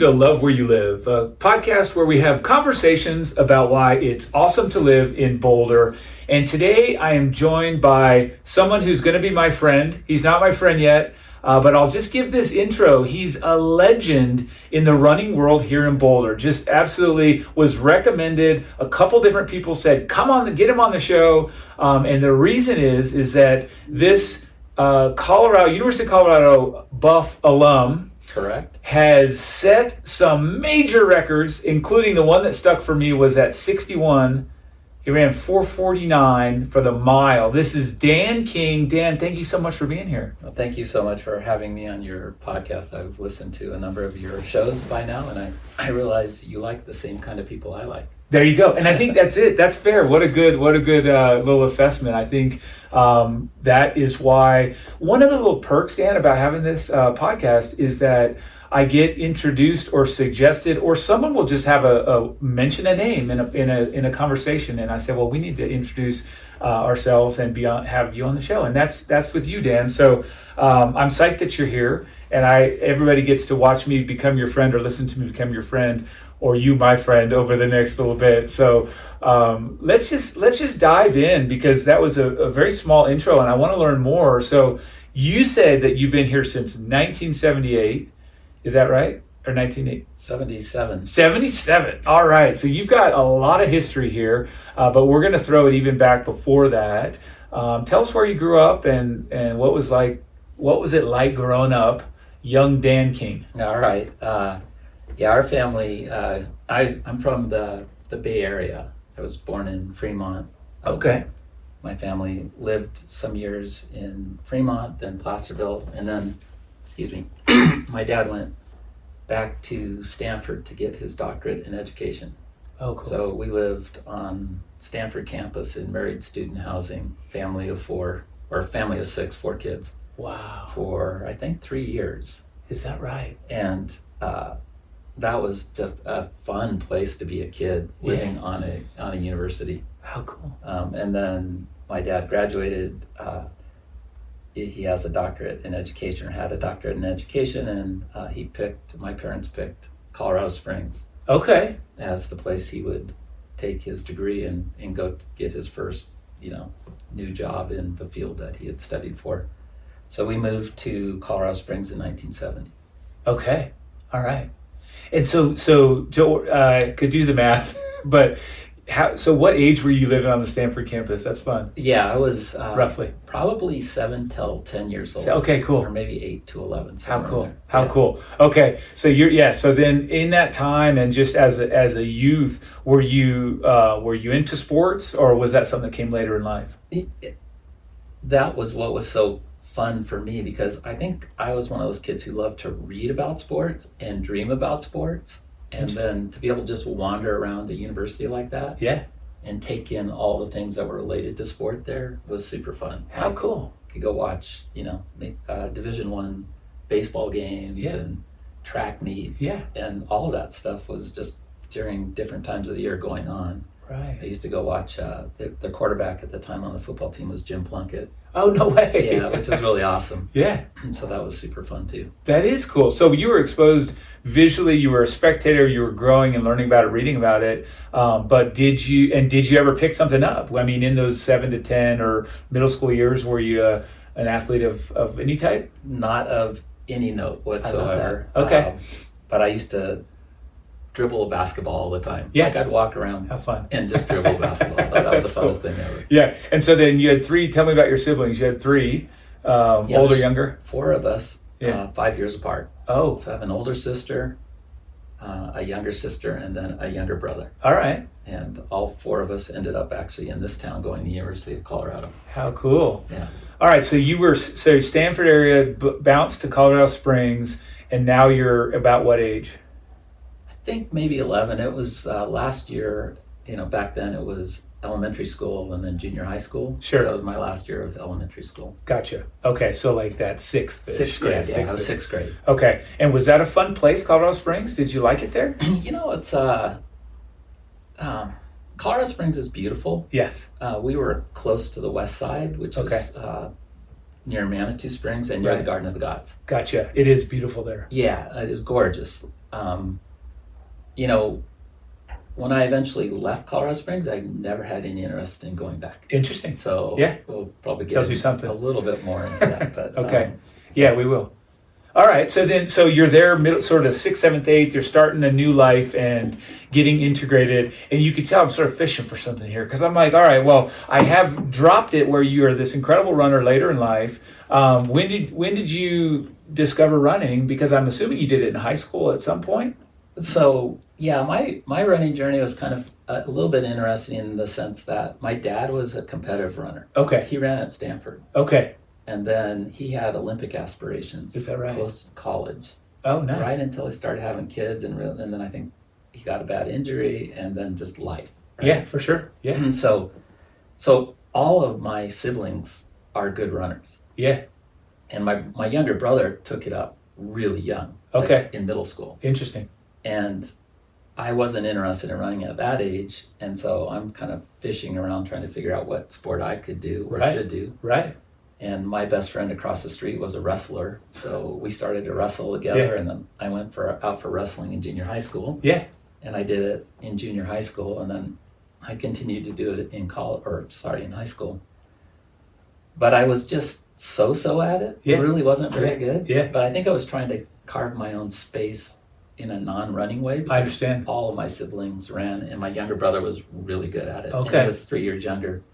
to Love Where You Live, a podcast where we have conversations about why it's awesome to live in Boulder. And today I am joined by someone who's going to be my friend. He's not my friend yet, but I'll just give this intro. He's a legend in the running world here in Boulder. Just absolutely was recommended. A couple different people said, come on, get him on the show. And the reason is that this University of Colorado Buff alum, correct, has set some major records, including the one that stuck for me was at 61. He ran 4:49 for the mile. This is Dan King. Dan, thank you so much for being here. Well, thank you so much for having me on your podcast. I've listened to a number of your shows by now, and I realize you like the same kind of people I like. There you go. And I think that's it. That's fair. What a good little assessment. I think that is why one of the little perks, Dan, about having this podcast is that I get introduced or suggested, or someone will just have a mention a name in a conversation, and I say, well, we need to introduce ourselves and have you on the show, and that's with you, Dan. So I'm psyched that you're here, and everybody gets to watch me become your friend or listen to me become your friend, or you my friend, over the next little bit. So let's just dive in, because that was a very small intro, and I want to learn more. So you said that you've been here since 1978. Is that right? Or 1977. 77. All right. So you've got a lot of history here, but we're going to throw it even back before that. Tell us where you grew up and what was it like growing up, young Dan King? All right. Our family. I'm from the Bay Area. I was born in Fremont. Okay. My family lived some years in Fremont, then Placerville, and then, my dad went back to Stanford to get his doctorate in education. Oh, cool. So we lived on Stanford campus in married student housing, family of 6, 4 kids. Wow. For, I think, 3 years. Is that right? And that was just a fun place to be a kid, living on a university. How cool. And then my dad graduated. He has a doctorate in education, or had a doctorate in education, and my parents picked Colorado Springs. Okay. As the place he would take his degree and go get his first, new job in the field that he had studied for. So we moved to Colorado Springs in 1970. Okay. All right. And so Joe, could do the math, but so what age were you living on the Stanford campus? That's fun. Yeah, I was roughly probably 7 till 10 years old. Okay, cool. Or maybe 8 to 11. How cool. How cool. Okay. So so then in that time, and just as a youth, were you into sports, or was that something that came later in life? That was what was so fun for me, because I think I was one of those kids who loved to read about sports and dream about sports. And then to be able to just wander around a university like that, and take in all the things that were related to sport there was super fun. How cool! Could go watch, Division I baseball games and track meets, and all of that stuff was just during different times of the year going on. Right. I used to go watch. The quarterback at the time on the football team was Jim Plunkett. Oh, no way. Yeah, which was really awesome. Yeah. So that was super fun too. That is cool. So you were exposed visually, you were a spectator, you were growing and learning about it, reading about it. But did you ever pick something up? I mean, in those 7 to 10 or middle school years, were you an athlete of any type? Not of any note whatsoever. Okay. But I used to dribble a basketball all the time. Yeah. Like I'd walk around Have fun. and just dribble a basketball. That was the funnest thing ever. Yeah. And so then you had 3, tell me about your siblings. You had 3, older, younger? 4 of us, 5 years apart. Oh. So I have an older sister, a younger sister, and then a younger brother. All right. And all 4 of us ended up actually in this town going to the University of Colorado. How cool. Yeah. All right. So you were, Stanford area, bounced to Colorado Springs, and now you're about what age? I think maybe 11. It was last year, back then it was elementary school and then junior high school. Sure. So it was my last year of elementary school. Gotcha. Okay, so like that sixth grade. Yeah, I was 6th grade. Okay, and was that a fun place, Colorado Springs? Did you like it there? It's Colorado Springs is beautiful. Yes. We were close to the west side, which is near Manitou Springs and near the Garden of the Gods. Gotcha. It is beautiful there. Yeah, it is gorgeous. You know, when I eventually left Colorado Springs, I never had any interest in going back. Interesting. So yeah, we'll probably get tells you something a little bit more into that. But okay, yeah, we will. All right, so you're there, middle, sort of 6th, 7th, 8th. You're starting a new life and getting integrated, and you can tell I'm sort of fishing for something here because I'm like, all right, well, I have dropped it where you are this incredible runner later in life. When did you discover running? Because I'm assuming you did it in high school at some point. So yeah, my running journey was kind of a little bit interesting in the sense that my dad was a competitive runner. Okay. He ran at Stanford. Okay. And then he had Olympic aspirations. Is that right? Post college. Oh, nice. Right until he started having kids, and then I think he got a bad injury, and then just life. Right? Yeah, for sure. Yeah. So all of my siblings are good runners. Yeah. And my younger brother took it up really young. Okay. Like in middle school. Interesting. And I wasn't interested in running at that age, and so I'm kind of fishing around trying to figure out what sport I could do or should do. Right. And my best friend across the street was a wrestler, so we started to wrestle together. And then I went out for wrestling in junior high school. Yeah. And I did it in junior high school, and then I continued to do it in high school. But I was just so at it. Yeah. It really wasn't very good. Yeah. But I think I was trying to carve my own space in a non-running way. I understand. All of my siblings ran, and my younger brother was really good at it. Okay. And he was 3 years younger.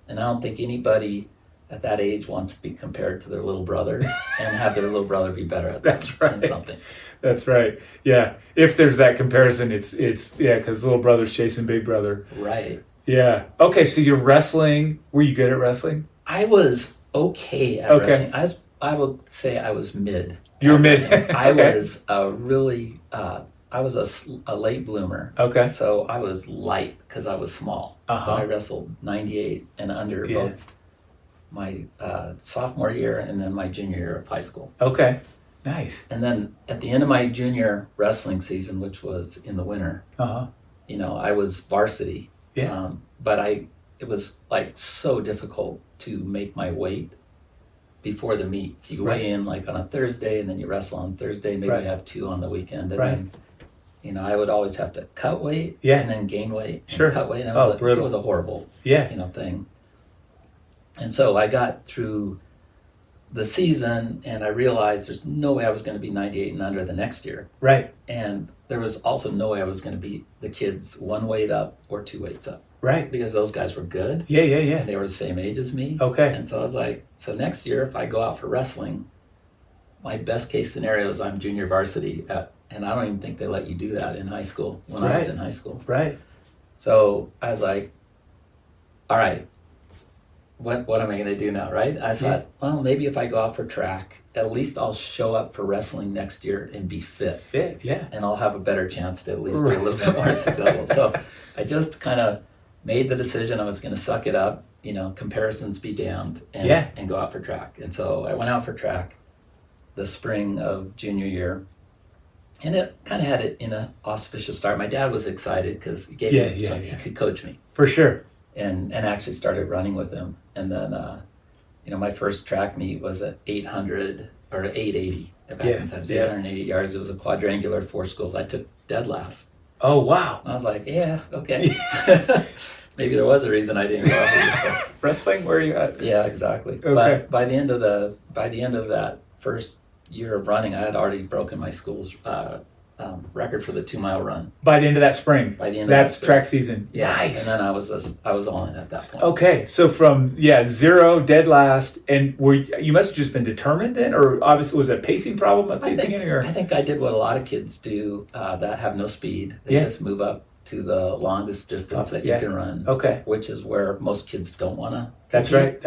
And I don't think anybody at that age wants to be compared to their little brother and have their little brother be better at That's right. than something. That's right. Yeah. If there's that comparison, it's because little brother's chasing big brother. Right. Yeah. Okay. So you're wrestling. Were you good at wrestling? I was okay at wrestling. I would say I was mid. You were mid. I was I was a late bloomer. Okay. So I was light because I was small. So I wrestled 98 and under both my sophomore year and then my junior year of high school. Okay. Nice. And then at the end of my junior wrestling season, which was in the winter, I was varsity. Yeah. But it was like so difficult to make my weight before the meets. You weigh in like on a Thursday, and then you wrestle on Thursday, maybe you have 2 on the weekend. And then, I would always have to cut weight and then gain weight. And cut weight. And it was a horrible thing. And so I got through the season, and I realized there's no way I was going to be 98 and under the next year. Right. And there was also no way I was going to beat the kids 1 weight up or 2 weights up. Right. Because those guys were good. Yeah. And they were the same age as me. Okay. And so I was like, so next year, if I go out for wrestling, my best case scenario is I'm junior varsity and I don't even think they let you do that in high school when I was in high school. Right. So I was like, all right, what am I going to do now, right? I thought, well, maybe if I go out for track, at least I'll show up for wrestling next year and be fit. Yeah. And I'll have a better chance to at least be a little bit more successful. So I just kind of made the decision I was going to suck it up, comparisons be damned, and go out for track. And so I went out for track the spring of junior year. And it kind of had it in an auspicious start. My dad was excited because he gave me something. He could coach me. For sure. And actually started running with him. And then, my first track meet was at 800 or 880. Back in the time, 880 yards. It was a quadrangular 4 schools. I took dead last. Oh, wow. And I was like, yeah, okay. Maybe there was a reason I didn't go out for this stuff. Wrestling? Where are you at? Yeah, exactly. Okay. But by the end of that first year of running, I had already broken my school's record for the 2-mile run. By the end of that spring? By the end That's of that track season. Yeah. Nice. And then I was all in at that point. Okay. So from, 0, dead last, and you must have just been determined then? Or obviously was it a pacing problem at the beginning? Or? I think I did what a lot of kids do that have no speed. They just move up to the longest distance that you can run. Okay. Which is where most kids don't want to. That's right.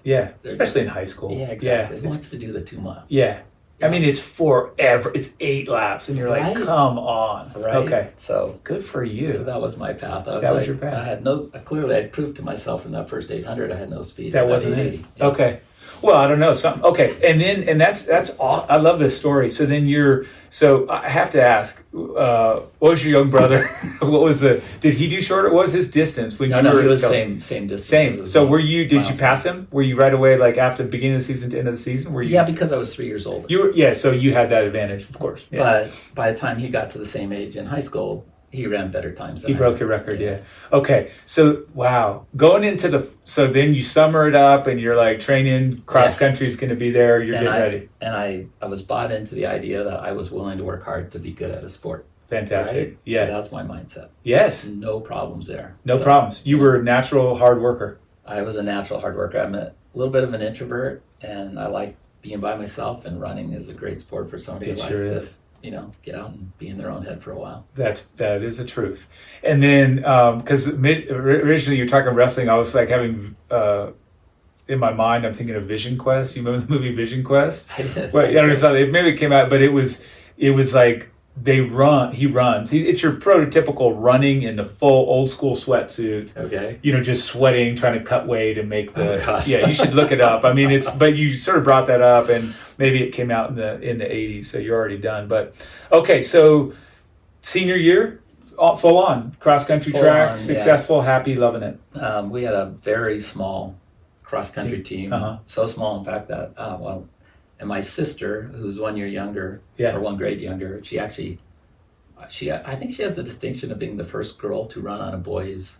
Yeah. Especially in high school. Yeah, exactly. Who wants to do the 2 mile? Yeah. I mean, it's forever. It's 8 laps, and you're like, come on. Right. Okay. So good for you. So that was my path. That was your path. I had clearly I'd proved to myself in that first 800 I had no speed. That wasn't it. Yeah. Okay. Well, I don't know. Something okay, and that's all. I love this story. So then so I have to ask, what was your young brother? What was did he do shorter? What was his distance when you No, were? it was so, same distance. Same. So were you? Did you pass him? Were you right away, like after the beginning of the season to end of the season? Were you? Yeah, because I was 3 years older. You were, yeah. So you had that advantage, of course. Yeah. But by the time he got to the same age in high school, he ran better times than He broke your record, yeah. Okay, so wow, going into so then you summer it up and you're like training, cross country is going to be there, you're getting ready. And I was bought into the idea that I was willing to work hard to be good at a sport. Fantastic, right? yeah. So that's my mindset. Yes. No problems there. No problems. You were a natural hard worker. I was a natural hard worker. I'm a little bit of an introvert, and I like being by myself, and running is a great sport for somebody who likes to get out and be in their own head for a while. That is the truth. And then, because originally you're talking wrestling, I was like having, in my mind, I'm thinking of Vision Quest. You remember the movie Vision Quest? Well, I don't know, maybe it came out, but it was like, he runs. It's your prototypical running in the full old school sweatsuit. Okay. Just sweating, trying to cut weight and make yeah, you should look it up. I mean, but you sort of brought that up, and maybe it came out in the 80s, so you're already done. But okay, so senior year, full on cross country track, successful, happy, loving it. We had a very small cross country team. So small, in fact, that and my sister, who's 1 year younger, or 1 grade younger, I think she has the distinction of being the first girl to run on a boys'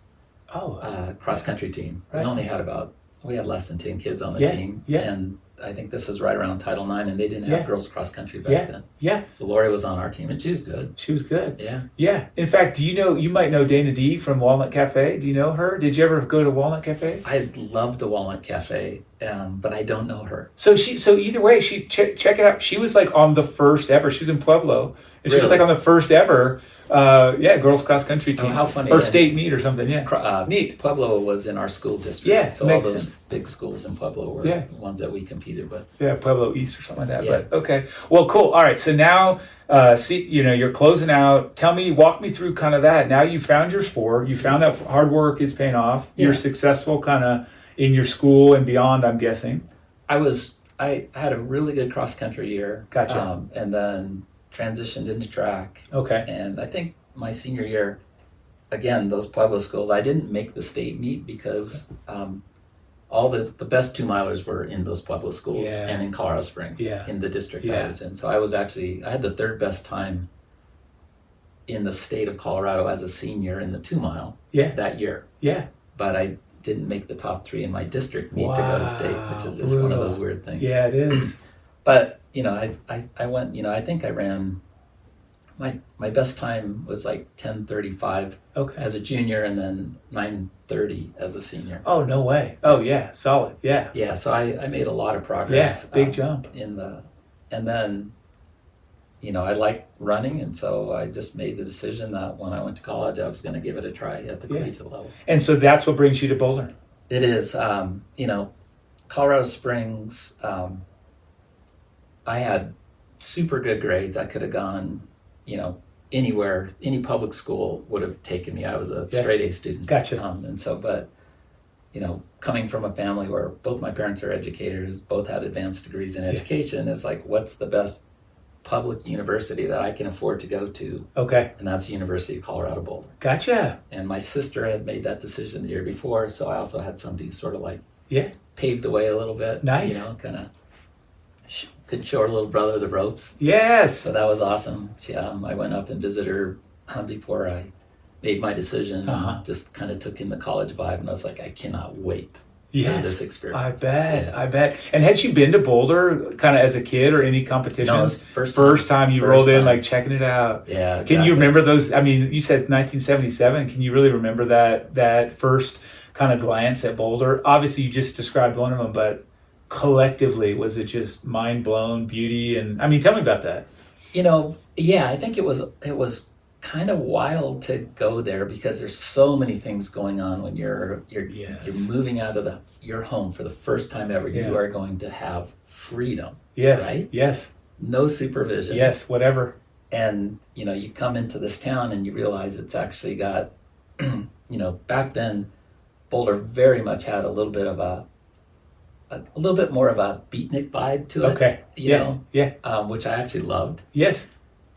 cross country team. Right. We had less than 10 kids on the team, and I think this was right around Title IX, and they didn't have girls cross country back then. Yeah. So Lori was on our team, and she was good. She was good. Yeah. Yeah. In fact, you might know Dana D from Walnut Cafe. Do you know her? Did you ever go to Walnut Cafe? I love the Walnut Cafe, but I don't know her. So either way, check it out. She was like on the first ever. She was in Pueblo, and she was like on the first ever. Girls cross country team. Oh, how funny! Or state meet or something. Yeah, neat. Pueblo was in our school district. Yeah, so all those big schools in Pueblo were the ones that we competed with. Yeah, Pueblo East or something like that. Yeah. But okay, well, cool. All right, so now, you're closing out. Walk me through kind of that. Now you found your sport. You found that hard work is paying off. Yeah. You're successful, kind of in your school and beyond. I'm guessing. I had a really good cross country year. Gotcha. And then transitioned into track. Okay. And I think my senior year, again, those Pueblo schools, I didn't make the state meet because all the best 2-milers were in those Pueblo schools and in Colorado Springs in the district I was in. So I had the third best time in the state of Colorado as a senior in the 2-mile that year. Yeah. But I didn't make the top 3 in my district meet to go to state, which is just one of those weird things. Yeah, it is. But I went. I think I ran. My best time was like 10:35 as a junior, and then 9:30 as a senior. Oh, no way! Oh yeah, solid. Yeah. Yeah. So I made a lot of progress. Yeah, big jump and then, I liked running, and so I just made the decision that when I went to college, I was going to give it a try at the collegiate level. And so that's what brings you to Boulder. It is. Colorado Springs. I had super good grades. I could have gone, anywhere. Any public school would have taken me. I was a straight A student. Gotcha. But coming from a family where both my parents are educators, both had advanced degrees in education, it's like, what's the best public university that I can afford to go to? Okay. And that's the University of Colorado Boulder. Gotcha. And my sister had made that decision the year before, so I also had somebody who sort of paved the way a little bit. Nice. Kind of could show her little brother the ropes. Yes. So that was awesome. I went up and visited her before I made my decision. Just kind of took in the college vibe, and I was like, I cannot wait for this experience. I bet. And had you been to Boulder kind of as a kid or any competitions? No, it was first time you rolled in, like checking it out. Yeah, exactly. Can you remember those? I mean, you said 1977. Can you really remember that first kind of glance at Boulder? Obviously, you just described one of them, but collectively, was it just mind blown beauty? And I mean, tell me about that. I think it was kind of wild to go there because there's so many things going on when you're moving out of your home for the first time ever. You are going to have freedom. Yes. Right? Yes. No supervision. Yes, whatever. And you come into this town and you realize it's actually got back then Boulder very much had a little bit of a a little bit more of a beatnik vibe to it. Okay. You know, Yeah. which I actually loved. Yes.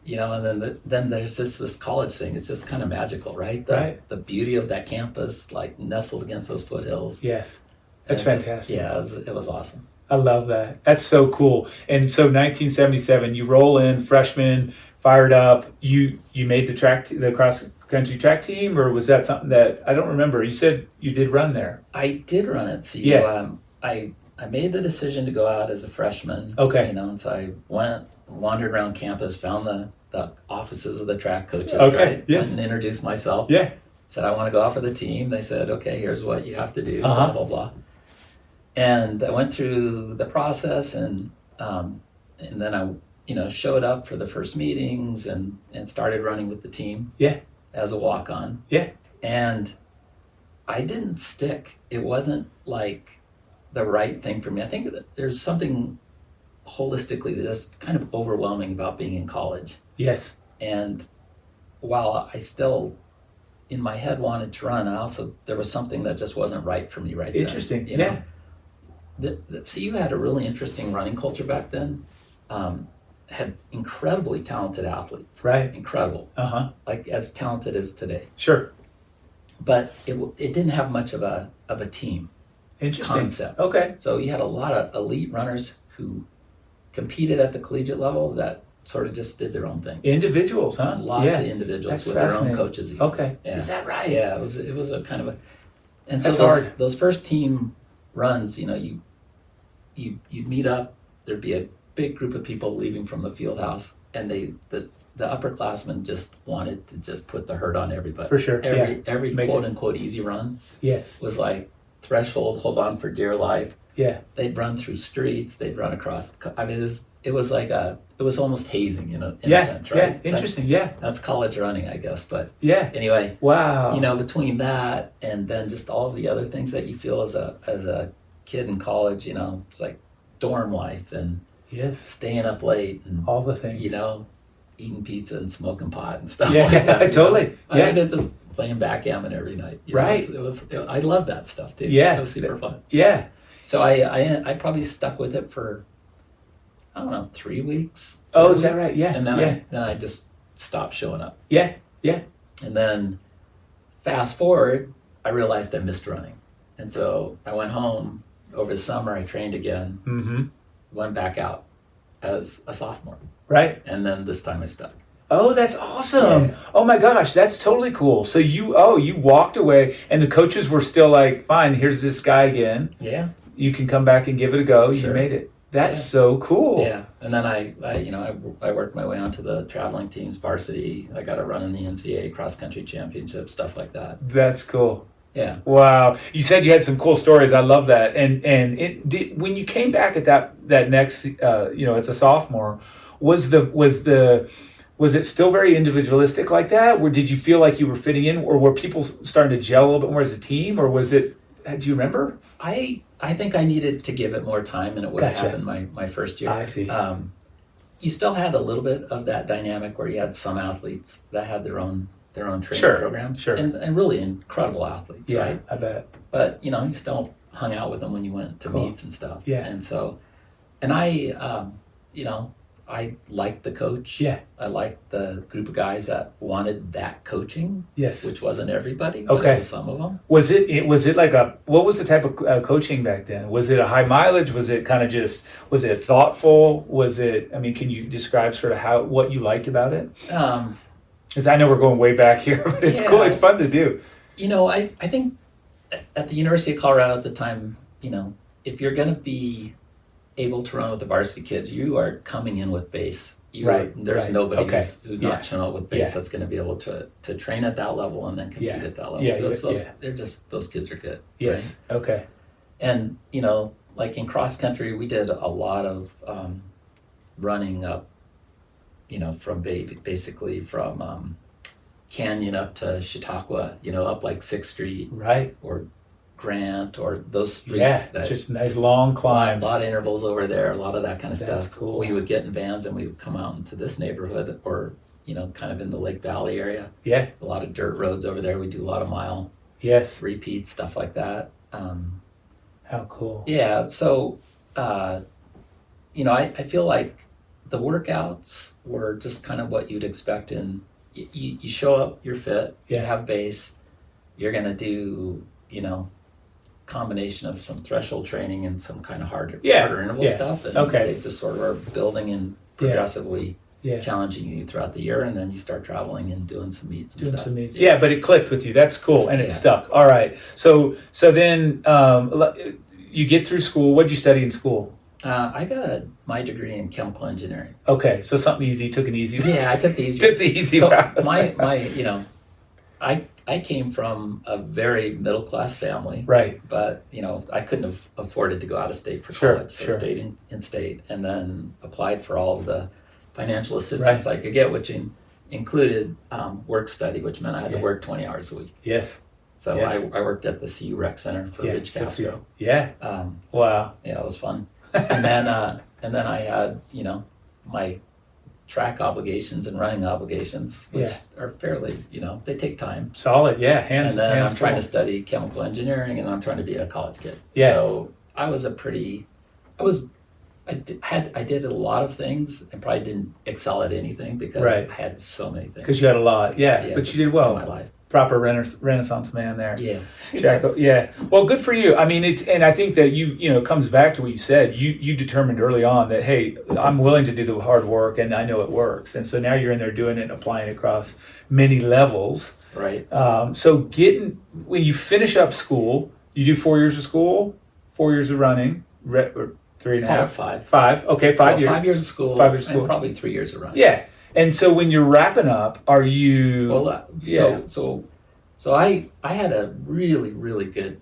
You know, and then there's this college thing. It's just kind of magical, right? The beauty of that campus, like nestled against those foothills. Yes. That's And it's fantastic. it was awesome. I love that. That's so cool. And so 1977, you roll in, freshman, fired up. You made the cross country track team, or was that something that I don't remember? You said you did run there. I did run at CU. Yeah. I made the decision to go out as a freshman. Okay. You know, and so I wandered around campus, found the offices of the track coaches. Okay. Right? Yes. Went and introduced myself. Yeah. Said I want to go out for the team. They said, okay, here's what you have to do. Uh-huh. Blah blah blah. And I went through the process, and then I showed up for the first meetings and started running with the team. Yeah. As a walk on. Yeah. And I didn't stick. It wasn't like the right thing for me. I think that there's something holistically that's kind of overwhelming about being in college. Yes. And while I still in my head wanted to run, there was something that just wasn't right for me right Interesting. then. You know? The CU had a really interesting running culture back then. Had incredibly talented athletes. Right. Incredible. Uh-huh. Like as talented as today. Sure. But it didn't have much of a team Interesting. concept. Okay. So you had a lot of elite runners who competed at the collegiate level that sort of just did their own thing. Individuals, huh? Lots of individuals That's with their own fascinating. coaches. Even. Okay. Yeah. Is that right? Yeah, it was a kind of a, and That's so hard. those first team runs, you'd meet up. There'd be a big group of people leaving from the field house, and the upperclassmen just wanted to just put the hurt on everybody. For sure. Every Make quote it- unquote easy run Yes. was like threshold, hold on for dear life. Yeah. They'd run through streets. They'd run across. I mean, it was almost hazing, in a sense, right? Yeah. Interesting. Yeah. That's college running, I guess. But Yeah. anyway, Wow. between that and then just all of the other things that you feel as a kid in college, it's like dorm life and Yes. staying up late and All the things. eating pizza and smoking pot and stuff Yeah. like that. Totally. I Yeah. mean, it's just playing backgammon every night. Right. I love that stuff too. Yeah. It was super fun. Yeah. So I probably stuck with it for, I don't know, 3 weeks. Oh, 4 is that weeks. right? Yeah. And then Yeah. I just stopped showing up. Yeah. Yeah. And then fast forward, I realized I missed running. And so I went home over the summer, I trained again, Mm-hmm. went back out as a sophomore. Right. And then this time I stuck. Oh, that's awesome. Yeah. Oh my gosh, that's totally cool. So you walked away and the coaches were still like, fine, here's this guy again. Yeah. You can come back and give it a go. Sure. You made it. That's so cool. Yeah. And then I worked my way onto the traveling teams, varsity. I got a run in the NCAA cross country championship, stuff like that. That's cool. Yeah. Wow. You said you had some cool stories. I love that. And when you came back at that next, as a sophomore, was it still very individualistic like that? Or did you feel like you were fitting in, or were people starting to gel a little bit more as a team, or was it? Do you remember? I think I needed to give it more time, and it would have Gotcha. happened my first year. I see. You still had a little bit of that dynamic where you had some athletes that had their own training Sure, programs, sure. and really incredible athletes, Yeah, right? I bet. But you still hung out with them when you went to Cool. meets and stuff. Yeah. And so, and I liked the coach. Yeah. I liked the group of guys that wanted that coaching. Yes. Which wasn't everybody. But Okay. it was some of them. Was it like what was the type of coaching back then? Was it a high mileage? Was it kind of was it thoughtful? Was it, can you describe sort of what you liked about it? Because I know we're going way back here, but it's cool. It's fun to do. I think at the University of Colorado at the time, if you're going to be able to run with the varsity kids, you are coming in with base. There's nobody who's not showing up with base that's going to be able to train at that level and then compete at that level. Those kids are good. Yes. Right? Okay. And, like in cross country, we did a lot of running up, from basically from Canyon up to Chautauqua, up like 6th Street. Right. Or Grant or those streets that just nice long climbs. A lot of intervals over there, a lot of that kind of That's stuff. cool. We would get in vans and we would come out into this neighborhood or, kind of in the Lake Valley area. Yeah. A lot of dirt roads over there. We do a lot of mile Yes. repeats, stuff like that. How cool. Yeah. So, I feel like the workouts were just kind of what you'd expect. You show up, you're fit, you Yeah. have base, you're going to do, combination of some threshold training and some kind of harder interval stuff. And they just sort of are building and progressively challenging you throughout the year. And then you start traveling and doing some meets and stuff. Yeah, but it clicked with you. That's cool. And it stuck. All right. So then you get through school. What did you study in school? I got my degree in chemical engineering. Okay. So something easy. Took an easy. Yeah, I took the easy. Took the easy route. I came from a very middle class family, right? But I couldn't have afforded to go out of state for college, so I stayed in state, and then applied for all of the financial assistance I could get, which included work study, which meant I had to work 20 hours a week. Yes. So I worked at the CU Rec Center for Ridge Castro. Yeah. Wow. Yeah, it was fun. And then I had my track obligations and running obligations, which are fairly, they take time. Solid, yeah. And then I'm trying to study chemical engineering, and I'm trying to be a college kid. Yeah. So I did a lot of things and probably didn't excel at anything because I had so many things. Because you had a lot, but you did well. In my life. Proper Renaissance man there. Yeah. Jacko, yeah. Well, good for you. I mean, and I think that it comes back to what you said. You determined early on that, hey, I'm willing to do the hard work and I know it works. And so now you're in there doing it and applying it across many levels. Right. So when you finish up school, you do 4 years of school, 4 years of running, or 3.5? 5. 5. Okay, 5 years. 5 years of school. 5 years of school. And probably 3 years of running. Yeah. And so when you're wrapping up, are you? Well, so I had a really, really good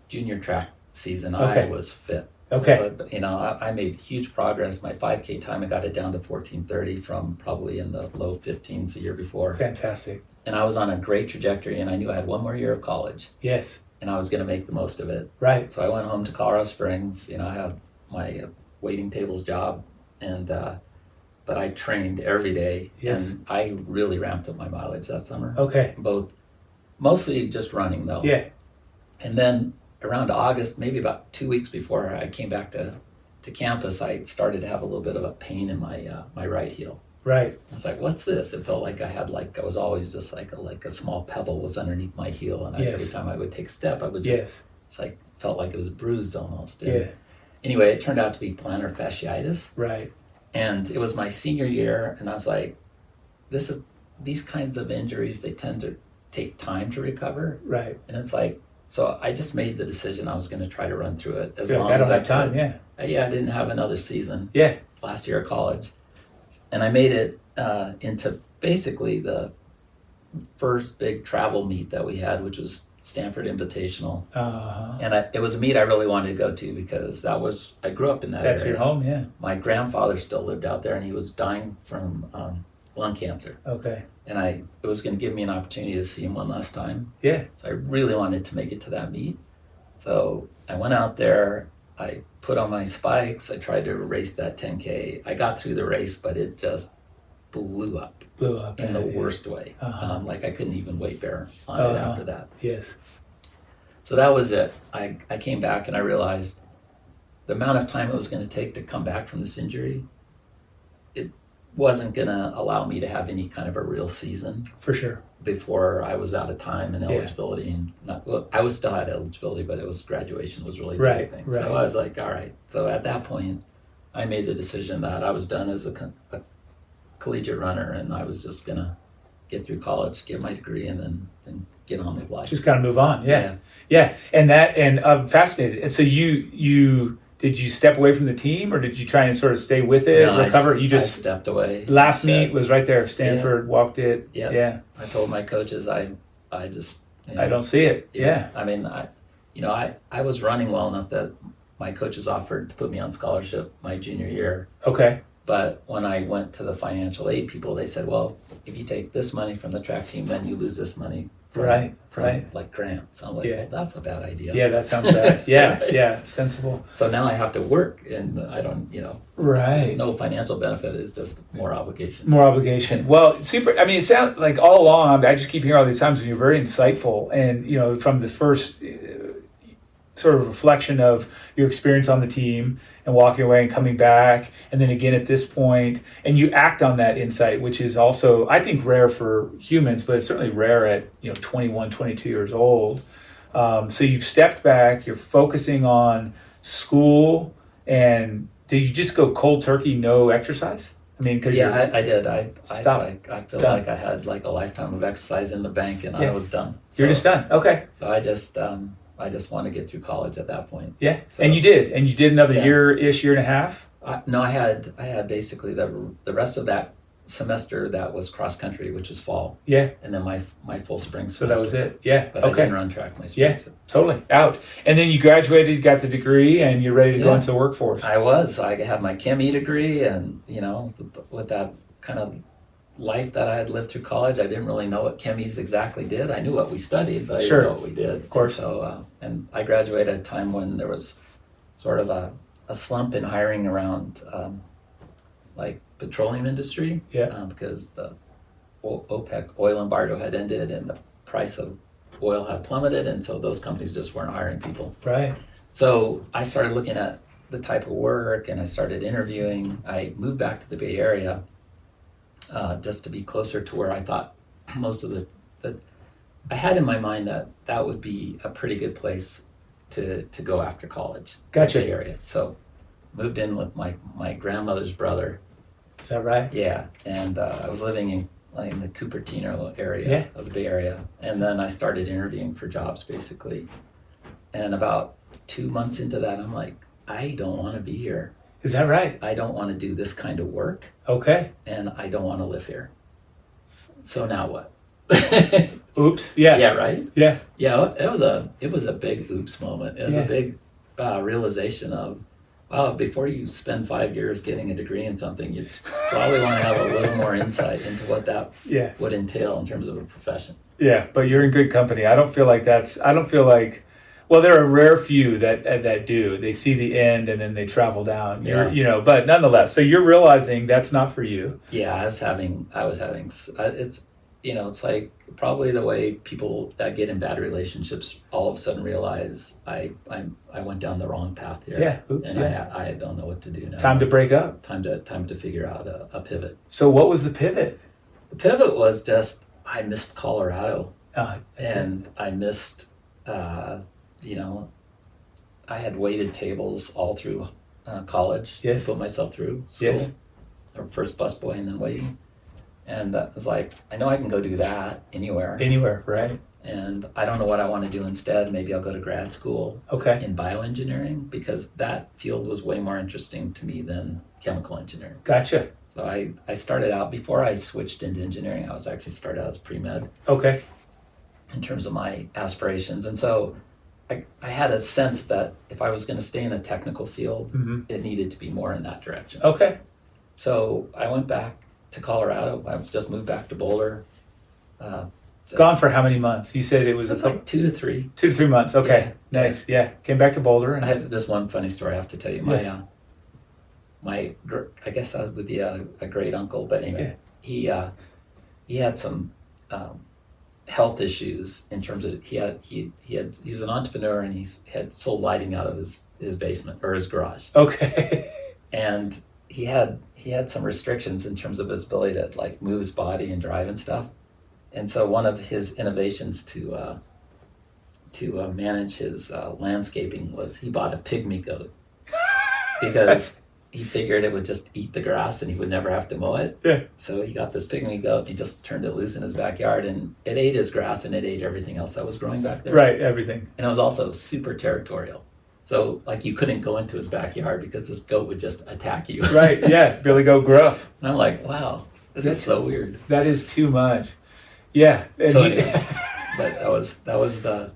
junior track season. Okay. I was fit. Okay. So, I made huge progress. My 5K time, I got it down to 14:30 from probably in the low 15s the year before. Fantastic. And I was on a great trajectory, and I knew I had one more year of college. Yes. And I was going to make the most of it. Right. So I went home to Colorado Springs. I had my waiting tables job, and but I trained every day, and I really ramped up my mileage that summer. Okay. Mostly just running though. Yeah. And then around August, maybe about 2 weeks before I came back to campus, I started to have a little bit of a pain in my right heel. Right. I was like, "What's this?" It felt like I was always just like a small pebble was underneath my heel, and every time I would take a step, I would just felt like it was bruised almost. And anyway, it turned out to be plantar fasciitis. Right. And it was my senior year, and I was like, these kinds of injuries, they tend to take time to recover. Right. And it's like, so I just made the decision I was going to try to run through it as long as as I could. Time, I didn't have another season. Yeah. Last year of college. And I made it into basically the first big travel meet that we had, which was Stanford Invitational. And it was a meet I really wanted to go to because I grew up in that area. That's your home, yeah. My grandfather still lived out there, and he was dying from lung cancer. Okay. And it was going to give me an opportunity to see him one last time. Yeah. So I really wanted to make it to that meet. So I went out there, I put on my spikes, I tried to race that 10K. I got through the race, but it just blew up in the worst way. Like I couldn't even weight bear on it after that. Yes. So that was it. I came back and I realized the amount of time it was going to take to come back from this injury, it wasn't going to allow me to have any kind of a real season. For sure. Before I was out of time and eligibility. And I was still had eligibility, but graduation was really the big thing. Right. So I was like, all right. So at that point, I made the decision that I was done as a collegiate runner, and I was just gonna get through college, get my degree, and then get on with life. Just kind of move on. Yeah. And I'm fascinated. And so you did you step away from the team, or did you try and sort of stay with it, recover? I stepped away. Last meet was right there. Stanford walked it. Yeah. I told my coaches I just I don't see it. Yeah. I mean I was running well enough that my coaches offered to put me on scholarship my junior year. Okay. But when I went to the financial aid people, they said, well, if you take this money from the track team, then you lose this money from like grants. I'm like, well, that's a bad idea. Yeah, that sounds bad. Yeah, sensible. So now I have to work, and I don't, there's no financial benefit. It's just more obligation. More obligation. Well, super. I mean, it sounds like all along, I just keep hearing all these times when you're very insightful, and, from the first sort of reflection of your experience on the team and walking away and coming back, and then again at this point, and you act on that insight, which is also, I think, rare for humans, but it's certainly rare at 21, 22 years old. So you've stepped back, you're focusing on school, and did you just go cold turkey, no exercise? I mean, because I did. I feel Done. like I had like a lifetime of exercise in the bank, and I was done. You're just done. Okay. So I just want to get through college at that point. Yeah, So, and you did another year-ish, year and a half. No, I had basically the rest of that semester that was cross country, which was fall. Yeah. And then my full spring semester. So that was it. Yeah. But I okay. didn't run track my spring. Yeah. Totally out. And then you graduated, got the degree, and you're ready to go Yeah. into the workforce. I had my chemie degree, and with that kind of life that I had lived through college, I didn't really know what chemies exactly did. I knew what we studied, but I Sure. didn't know what we did. Of course. So and I graduated at a time when there was sort of a slump in hiring around like petroleum industry. Yeah. Because the OPEC oil embargo had ended and the price of oil had plummeted, and so those companies just weren't hiring people. Right. So I started looking at the type of work, and I started interviewing. I moved back to the Bay Area just to be closer to where I thought most of I had in my mind that would be a pretty good place to go after college. Gotcha. The Bay Area. So moved in with my grandmother's brother. Is that right? Yeah, and I was living in the Cupertino area of the Bay Area, and then I started interviewing for jobs basically. And about 2 months into that, I'm like, I don't want to be here. Is that right? I don't want to do this kind of work, Okay. and I don't want to live here. So now what? Oops. Yeah. Yeah, right? Yeah. Yeah, it was a big oops moment. It was a big realization of, wow, before you spend 5 years getting a degree in something, you probably want to have a little more insight into what that would entail in terms of a profession. Yeah, but you're in good company. I don't feel like well, there are a rare few that do. They see the end and then they travel down. But nonetheless, so you're realizing that's not for you. Yeah, I was having it's like probably the way people that get in bad relationships all of a sudden realize I went down the wrong path here. Yeah, oops, and I don't know what to do now. Time to break up. Time to figure out a pivot. So what was the pivot? The pivot was just I missed Colorado, and it. I missed I had waited tables all through college to put myself through school. Yes. First busboy and then waiting. And I was like, I know I can go do that anywhere. Anywhere, right? And I don't know what I want to do instead. Maybe I'll go to grad school in bioengineering, because that field was way more interesting to me than chemical engineering. Gotcha. So I started out, before I switched into engineering, I was actually started out as pre-med. Okay. In terms of my aspirations. And so I had a sense that if I was going to stay in a technical field, it needed to be more in that direction. Okay. So I went back to Colorado. I just moved back to Boulder. Gone for how many months? You said it was like 2 to 3. 2 to 3 months. Okay. Yeah. Nice. Yeah. Came back to Boulder. I have this one funny story I have to tell you. I guess I would be a great uncle, but anyway, he had some health issues in terms of he was an entrepreneur, and he had sold lighting out of his basement or his garage. Okay. And he had some restrictions in terms of his ability to like move his body and drive and stuff. And so one of his innovations to manage his landscaping was he bought a pygmy goat, because he figured it would just eat the grass and he would never have to mow it. Yeah. So he got this pygmy goat. He just turned it loose in his backyard, and it ate his grass and it ate everything else that was growing back there. Right. Everything. And it was also super territorial. So like you couldn't go into his backyard because this goat would just attack you. Right. Yeah. Billy Goat Gruff. And I'm like, wow, this is so weird. That is too much. Yeah. And So but that was the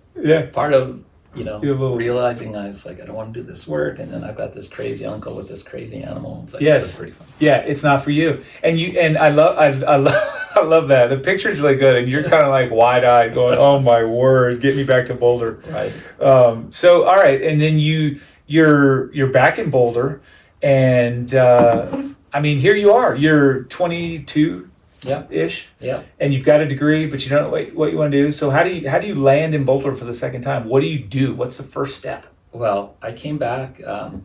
part of realizing I was like, I don't want to do this work, and then I've got this crazy uncle with this crazy animal. It's like, that's pretty fun. Yeah, it's not for you. And I love that. The picture's really good, and you're kind of like wide-eyed going, oh my word, get me back to Boulder. Right. So all right, and then you're back in Boulder, and here you are. You're 22 ish. Yeah. And you've got a degree, but you don't know what you want to do. So how do you land in Boulder for the second time? What do you do? What's the first step? Well, I came back. I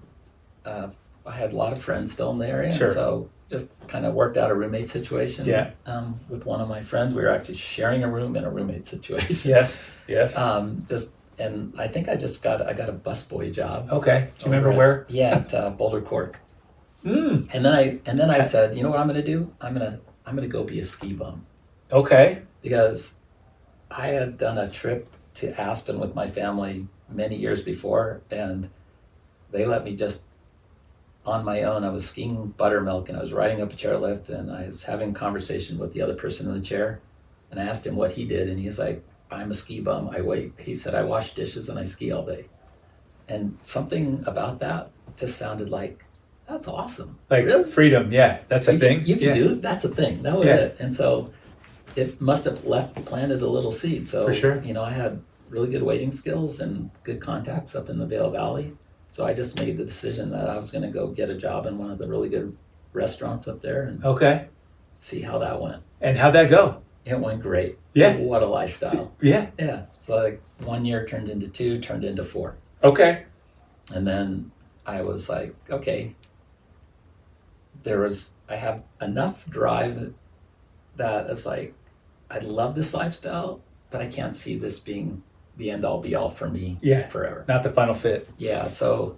had a lot of friends still in the area, Sure. and so just kind of worked out a roommate situation. Yeah. With one of my friends, we were actually sharing a room in a roommate situation. Yes. Yes. And I think I got a busboy job. Okay. Do you remember over where? Yeah, at Boulder Cork. Mm. And then I said, you know what I'm going to do? I'm gonna go be a ski bum, Okay. because I had done a trip to Aspen with my family many years before, and they let me just on my own. I was skiing buttermilk, and I was riding up a chairlift, and I was having a conversation with the other person in the chair, and I asked him what he did, and he's like, I'm a ski bum. He said, I wash dishes and I ski all day. And something about that just sounded like, that's awesome. Like really? freedom. Yeah. That's a thing. You can Yeah. do it. That's a thing. That was Yeah. it. And so it must have planted a little seed. So, For sure. I had really good waiting skills and good contacts up in the Vail Valley. So I just made the decision that I was going to go get a job in one of the really good restaurants up there and Okay. see how that went. And how'd that go? It went great. Yeah. What a lifestyle. Yeah. Yeah. So like 1 year turned into 2, turned into 4. Okay. And then I was like, okay, I have enough drive that it's like, I love this lifestyle, but I can't see this being the end all be all for me forever. Not the final fit. Yeah. So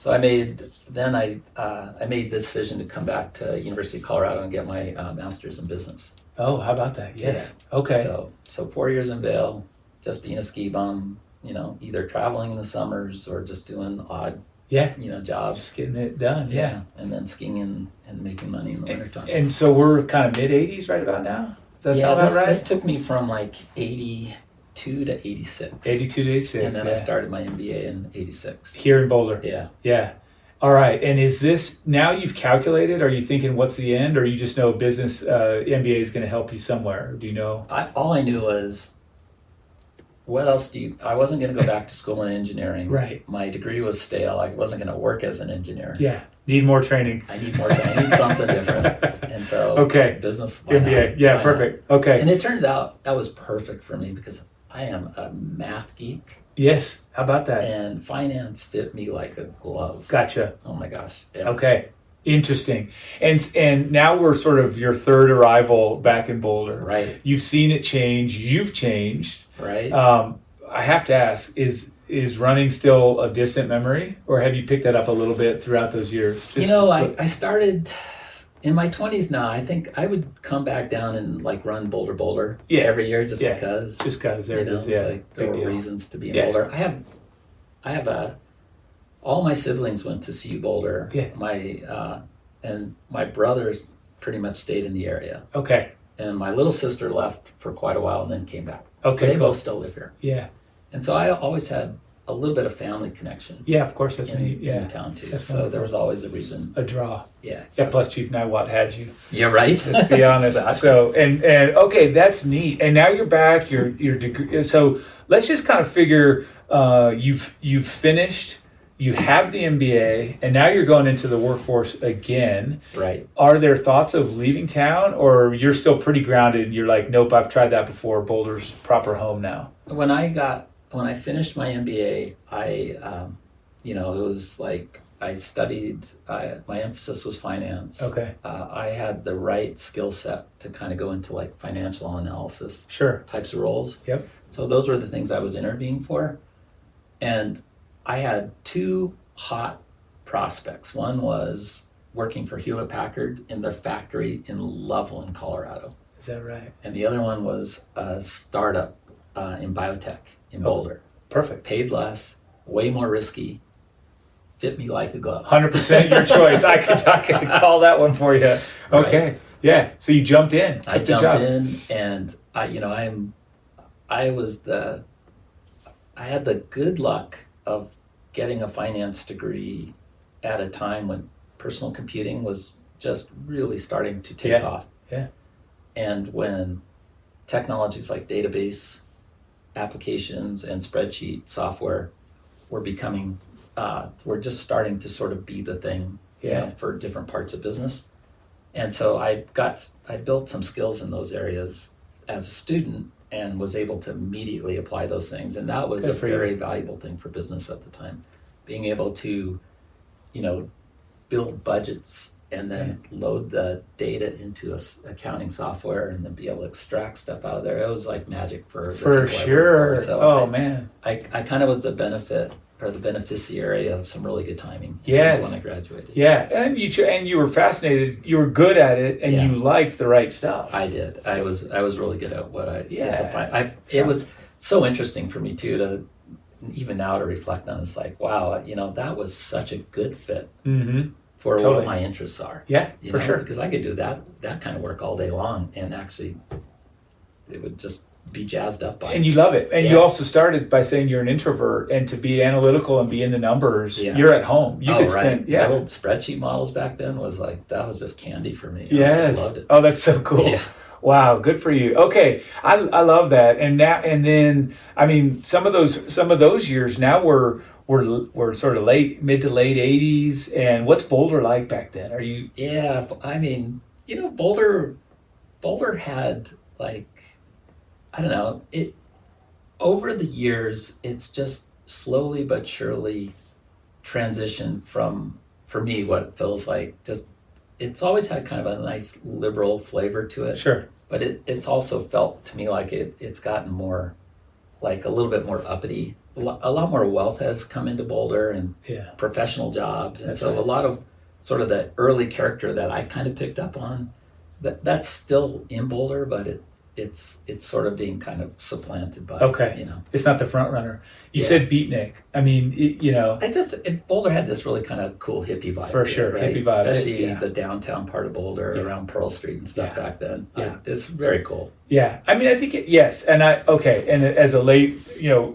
I made the decision to come back to University of Colorado and get my master's in business. Oh, how about that? Yes. Okay. So 4 years in Vail, just being a ski bum, either traveling in the summers or just doing odd, jobs. Just getting it done. Yeah. And then skiing and making money in the wintertime. And so we're kind of mid 80s right about now? Does that sound about right? This took me from like 82 to 86. 82 to 86. And then I started my MBA in 86. Here in Boulder. Yeah. Yeah. All right. And is this, now you've calculated, are you thinking what's the end, or you just know business MBA is going to help you somewhere? Do you know? All I knew was, what else I wasn't going to go back to school in engineering. Right. My degree was stale. I wasn't going to work as an engineer. Yeah. Need more training. I need something different. And so business. MBA. Yeah, perfect. Okay. And it turns out that was perfect for me because I am a math geek. Yes. How about that? And finance fit me like a glove. Gotcha. Oh my gosh. Yeah. Okay. Interesting. And now we're sort of your third arrival back in Boulder. Right. You've seen it change. You've changed. Right. I have to ask, is running still a distant memory, or have you picked that up a little bit throughout those years? I started in my 20s now. I think I would come back down and like run Boulder every year just because. Just because there it is. Yeah. Like there were reasons to be in Boulder. I have all my siblings went to CU Boulder. Yeah. And my brothers pretty much stayed in the area. Okay. And my little sister left for quite a while and then came back. Okay. So they both still live here. Yeah. And so I always had a little bit of family connection. Yeah, of course, that's neat. In town too. That's so wonderful. there was always a reason. A draw. Yeah. Yeah. Plus, Chief Niwat had you. Yeah. Right. Let's be honest. Exactly. So and okay, that's neat. And now you're back. Your degree. So let's just kind of figure. You've finished. You have the MBA, and now you're going into the workforce again. Right. Are there thoughts of leaving town, or you're still pretty grounded and you're like, nope, I've tried that before. Boulder's proper home now. When I finished my MBA, it was like I studied. My emphasis was finance. Okay. I had the right skill set to kind of go into like financial analysis types of roles. Yep. So those were the things I was interviewing for, and I had 2 hot prospects. One was working for Hewlett Packard in their factory in Loveland, Colorado. Is that right? And the other one was a startup in biotech in Boulder. Perfect. Paid less, way more risky, fit me like a glove. 100% your choice. I could call that one for you. Okay. Right. Yeah. So you jumped in. I jumped in, and I had the good luck of getting a finance degree at a time when personal computing was just really starting to take off. Yeah. And when technologies like database applications and spreadsheet software were becoming, were just starting to sort of be the thing for different parts of business. And so I built some skills in those areas as a student and was able to immediately apply those things. And that was a very valuable thing for business at the time. being able to, build budgets and then load the data into accounting software and then be able to extract stuff out of there. It was like magic for the For people I sure. worked for. So Man. I kind of was the benefit or the beneficiary of some really good timing. Yes. When I graduated. Yeah, and you were fascinated. You were good at it, and you liked the right stuff. I did. I was really good at what I. Yeah. It was so interesting for me too to even now to reflect on. It's like, wow, that was such a good fit. Mm-hmm. For what my interests are. Yeah, for sure. Because I could do that kind of work all day long, and actually, it would just be jazzed up by it. And you love it. And you also started by saying you're an introvert, and to be analytical and be in the numbers, you're at home. You could spend, The old spreadsheet models back then was like, that was just candy for me. Yes. I loved it. Oh, that's so cool. Yeah. Wow, good for you. Okay, I love that. And then I mean, some of those years now we're sort of mid to late 80s. And what's Boulder like back then? Are you? Yeah, I mean, Boulder had like, I don't know, it over the years, it's just slowly but surely transitioned from, for me, what it feels like just, it's always had kind of a nice liberal flavor to it. Sure. But it's also felt to me like it's gotten more, like a little bit more uppity. A lot more wealth has come into Boulder and professional jobs. And a lot of sort of the early character that I kind of picked up on, that's still in Boulder, but it's sort of being kind of supplanted by, It's not the front runner. You said beatnik. I mean, Boulder had this really kind of cool hippie vibe. For sure, right? hippie vibe. Especially the downtown part of Boulder around Pearl Street and stuff back then. Yeah. It's very cool. Yeah. I mean, I think, yes. And and as a late,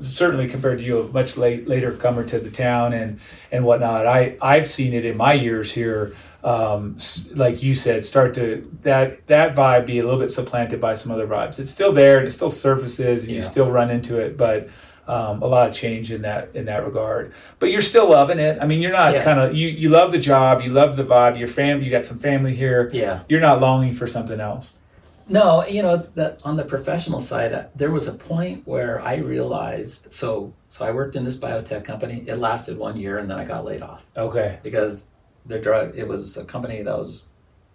certainly compared to you, a much later comer to the town and whatnot, I've seen it in my years here. Like you said, start to that vibe be a little bit supplanted by some other vibes. It's still there and it still surfaces and you still run into it, but a lot of change in that regard. But you're still loving it. I mean, you're not kind of you love the job, you love the vibe. Your family, you got some family here. Yeah, you're not longing for something else. No, it's that on the professional side, there was a point where I realized. So I worked in this biotech company. It lasted 1 year, and then I got laid off. Okay, because it was a company that was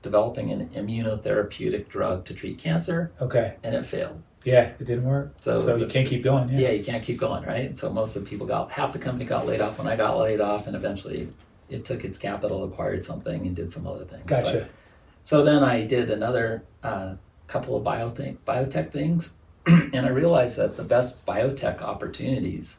developing an immunotherapeutic drug to treat cancer. Okay. And it failed. Yeah, it didn't work. So you can't keep going. Yeah, you can't keep going, right? And so most of the people half the company got laid off when I got laid off, and eventually it took its capital, acquired something, and did some other things. Gotcha. So then I did another couple of biotech things, and I realized that the best biotech opportunities,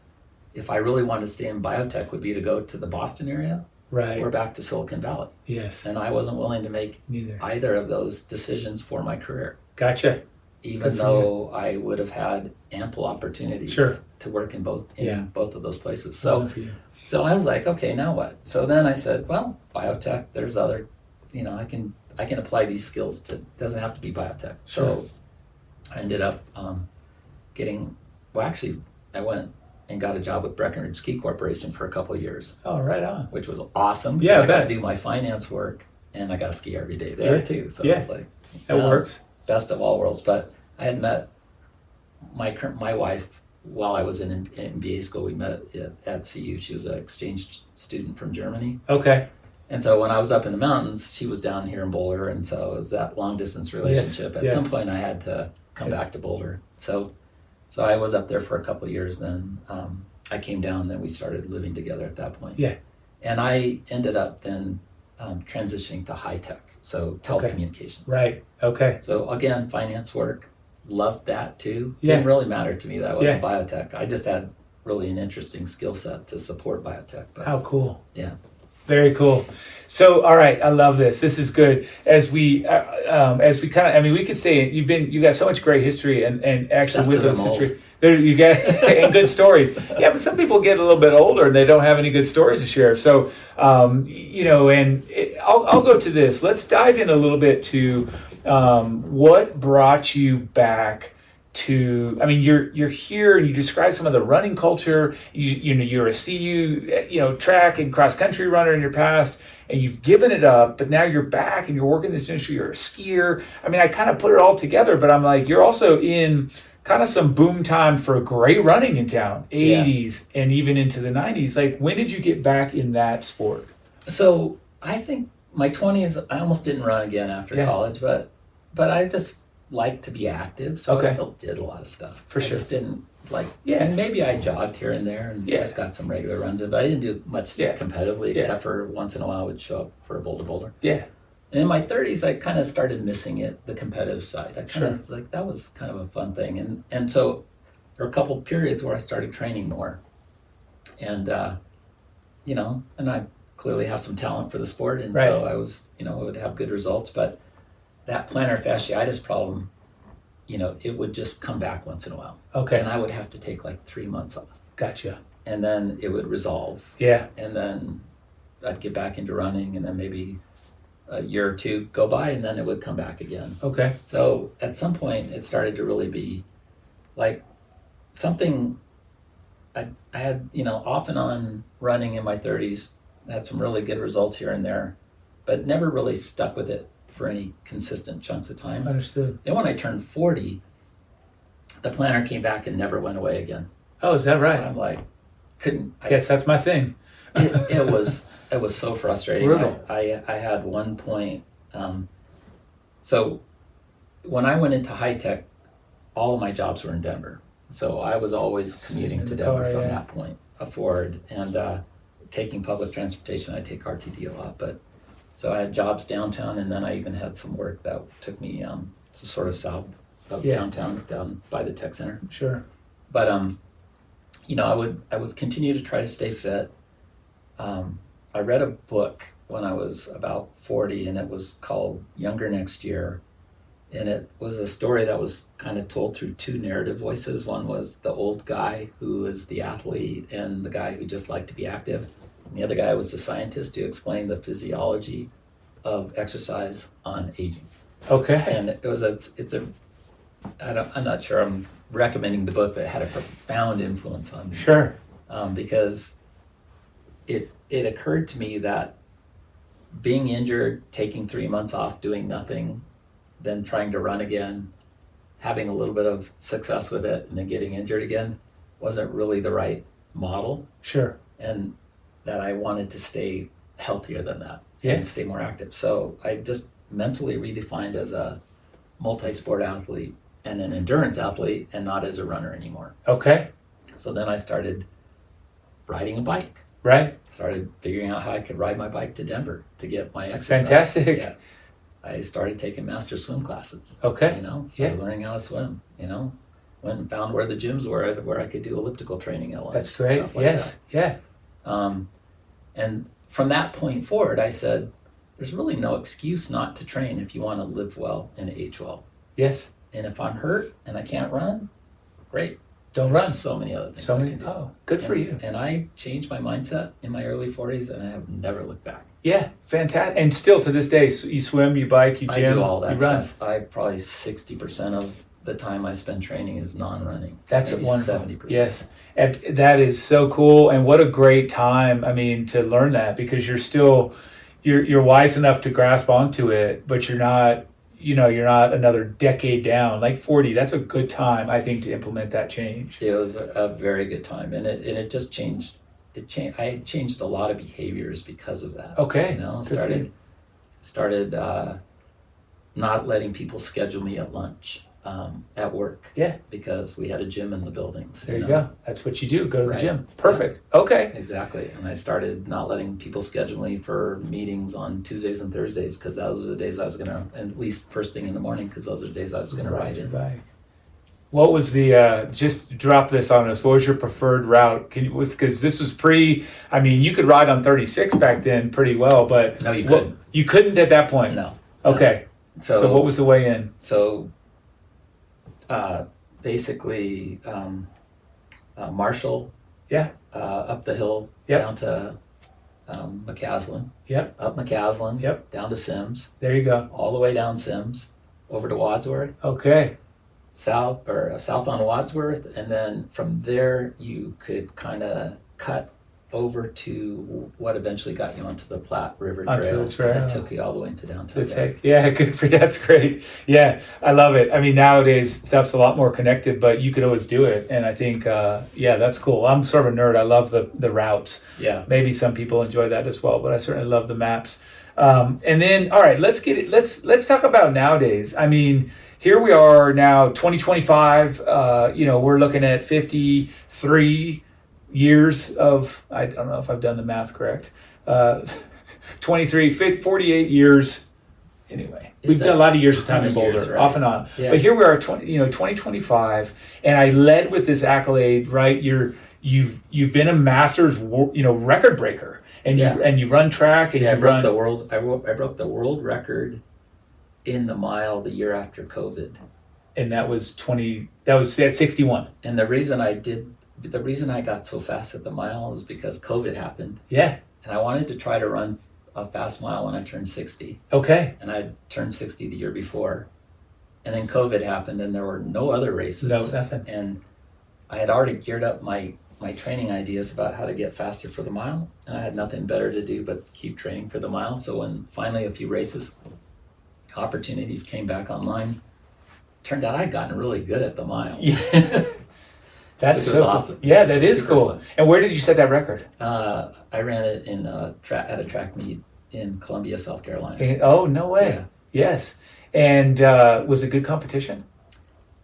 if I really wanted to stay in biotech, would be to go to the Boston area. Right. Or back to Silicon Valley. Yes. And I wasn't willing to make either of those decisions for my career. Gotcha. Even though I would have had ample opportunities to work in both of those places. So I was like, okay, now what? So then I said, well, biotech, there's other, I can apply these skills to, doesn't have to be biotech. So I ended up I went and got a job with Breckenridge Ski Corporation for a couple of years. Oh, right on. Which was awesome. Yeah, I got to do my finance work, and I got to ski every day there too. So it's like, that works. Best of all worlds. But I had met my wife while I was in MBA school. We met at CU. She was an exchange student from Germany. Okay. And so when I was up in the mountains, she was down here in Boulder, and so it was that long distance relationship. At some point, I had to come back to Boulder. So I was up there for a couple of years. Then I came down. Then we started living together at that point. Yeah. And I ended up then transitioning to high tech, so telecommunications. Right. Okay. So again, finance work, loved that too. Didn't really matter to me that I wasn't biotech. I just had really an interesting skill set to support biotech. But, how cool. Yeah. Very cool. So, all right, I love this. This is good. As we kind of, we could stay. You got so much great history, and actually with those history, there you get and good stories. Yeah, but some people get a little bit older and they don't have any good stories to share. So, I'll go to this. Let's dive in a little bit to what brought you back to, you're here and you describe some of the running culture. You're a CU, track and cross country runner in your past, and you've given it up, but now you're back and you're working in this industry. You're a skier. I kind of put it all together, but I'm like, you're also in kind of some boom time for great running in town, 80s and even into the 90s. Like, when did you get back in that sport? So I think my 20s, I almost didn't run again after college, but I just liked to be active, so I still did a lot of stuff. For sure. I just didn't and maybe I jogged here and there and just got some regular runs in, but I didn't do much competitively except for once in a while I would show up for a Boulder. Yeah. And in my 30s, I kind of started missing it, the competitive side. I kind of like, that was kind of a fun thing. And so there were a couple periods where I started training more. And, and I clearly have some talent for the sport. And so I was, I would have good results. But that plantar fasciitis problem, it would just come back once in a while. Okay. And I would have to take like 3 months off. Gotcha. And then it would resolve. Yeah. And then I'd get back into running, and then maybe a year or two go by, and then it would come back again. Okay. So at some point, it started to really be like something I had, off and on running in my 30s, had some really good results here and there, but never really stuck with it for any consistent chunks of time. Understood. Then when I turned 40, the plantar came back and never went away again. Oh, is that right? I'm like, Guess that's my thing. It was so frustrating. Brutal. I had one point. So when I went into high tech, all of my jobs were in Denver. So I was always commuting to Denver from that point forward, and taking public transportation. I take RTD a lot, but so I had jobs downtown, and then I even had some work that took me sort of south of downtown, down by the tech center. Sure. But I would continue to try to stay fit. I read a book when I was about 40, and it was called Younger Next Year. And it was a story that was kind of told through two narrative voices. One was the old guy who was the athlete and the guy who just liked to be active. And the other guy was the scientist who explained the physiology of exercise on aging. Okay. And I'm not sure I'm recommending the book, but it had a profound influence on me. Sure. Because it occurred to me that being injured, taking 3 months off, doing nothing, then trying to run again, having a little bit of success with it, and then getting injured again wasn't really the right model. Sure. And that I wanted to stay healthier than that and stay more active. So I just mentally redefined as a multi-sport athlete and an endurance athlete, and not as a runner anymore. Okay. So then I started riding a bike. Right. Started figuring out how I could ride my bike to Denver to get my exercise. Fantastic. Yeah. I started taking master swim classes. Okay. Started learning how to swim, went and found where the gyms were where I could do elliptical training at lunch. That's great. Stuff like Yes. that. Yeah. And from that point forward, I said, there's really no excuse not to train if you want to live well and age well. Yes. And if I'm hurt and I can't run, great. Don't There's run. So many other things So I many. can do. Oh, good for you. And I changed my mindset in my early 40s, and I have never looked back. Yeah, fantastic. And still to this day, so you swim, you bike, you gym, I do all that you run. stuff. I probably 60% of the time I spend training is non-running. That's maybe wonderful. 70%. Yes, and that is so cool, and what a great time. I mean, to learn that, because you're wise enough to grasp onto it, but you're not another decade down. Like 40, that's a good time, I think, to implement that change. It was a very good time, and it just changed. I changed a lot of behaviors because of that. Okay. Started not letting people schedule me at lunch at work. Yeah. Because we had a gym in the buildings. There you go. That's what you do. Go to the Right. gym. Perfect. Okay. Exactly. And I started not letting people schedule me for meetings on Tuesdays and Thursdays, because those were the days I was going to, at least first thing in the morning, because those are the days I was going to ride it. Right. What was the, just drop this on us, what was your preferred route? Because this was you could ride on 36 back then pretty well, but. No, you couldn't. You couldn't at that point? No. Okay. So what was the way in? So basically Marshall, up the hill, down to McCaslin, up McCaslin, down to Sims. There you go. All the way down Sims, over to Wadsworth. Okay. South on Wadsworth, and then from there you could kind of cut over to what eventually got you onto the Platte River Onto Trail. the trail. That took you all the way into downtown. Yeah, good for you. That's great. Yeah, I love it. I mean, nowadays stuff's a lot more connected, but you could always do it. And I think, yeah, that's cool. I'm sort of a nerd. I love the routes. Yeah. Maybe some people enjoy that as well, but I certainly love the maps. And then, all right, let's talk about nowadays. I mean, here we are now, 2025. We're looking at 53 years of, I don't know if I've done the math correct, 48 years. Anyway, we've done a lot of years of time in Boulder, years, right? off and on. Yeah. But here we are, 2025, and I led with this accolade, right? You've been a Masters, record breaker, and you run track, and I you broke run. the world. I broke the world record in the mile the year after COVID, And that was at 61. and the reason I got so fast at the mile is because COVID happened, Yeah. and I wanted to try to run a fast mile when I turned 60, Okay. and I turned 60 the year before, and then COVID happened, and there were no other races. No, nothing. And I had already geared up my training ideas about how to get faster for the mile, and I had nothing better to do but keep training for the mile. So when finally a few opportunities came back online, turned out I'd gotten really good at the mile. Yeah. That's Which was so awesome. Yeah, that is Super cool. fun. And where did you set that record? I ran it in at a track meet in Columbia, South Carolina. Oh, no way. Yeah. Yes. And was it good competition?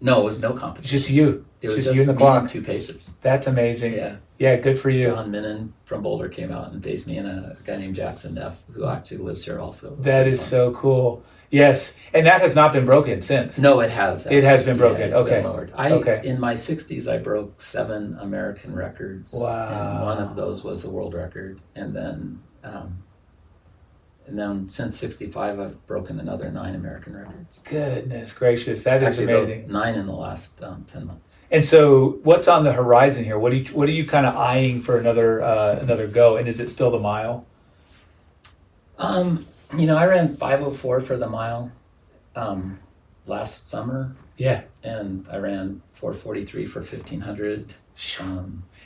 No, it was no competition. Just you. It was just just you and the me clock. and two pacers. That's amazing. Yeah. Yeah, good for you. John Minnan from Boulder came out and faced me, and a guy named Jackson Neff, who actually lives here also. That is so cool. Yes. And that has not been broken since. No, it has. It has been broken. It's Okay. been lowered. Okay. In my 60s, I broke 7 American records. Wow. And one of those was the world record. And then since 65, I've broken another 9 American records. Goodness gracious. That is Actually, amazing. those 9 in the last 10 months. And so what's on the horizon here? What are you kind of eyeing for another go? And is it still the mile? I ran 5:04 for the mile last summer, Yeah. and I ran 4:43 for 1500.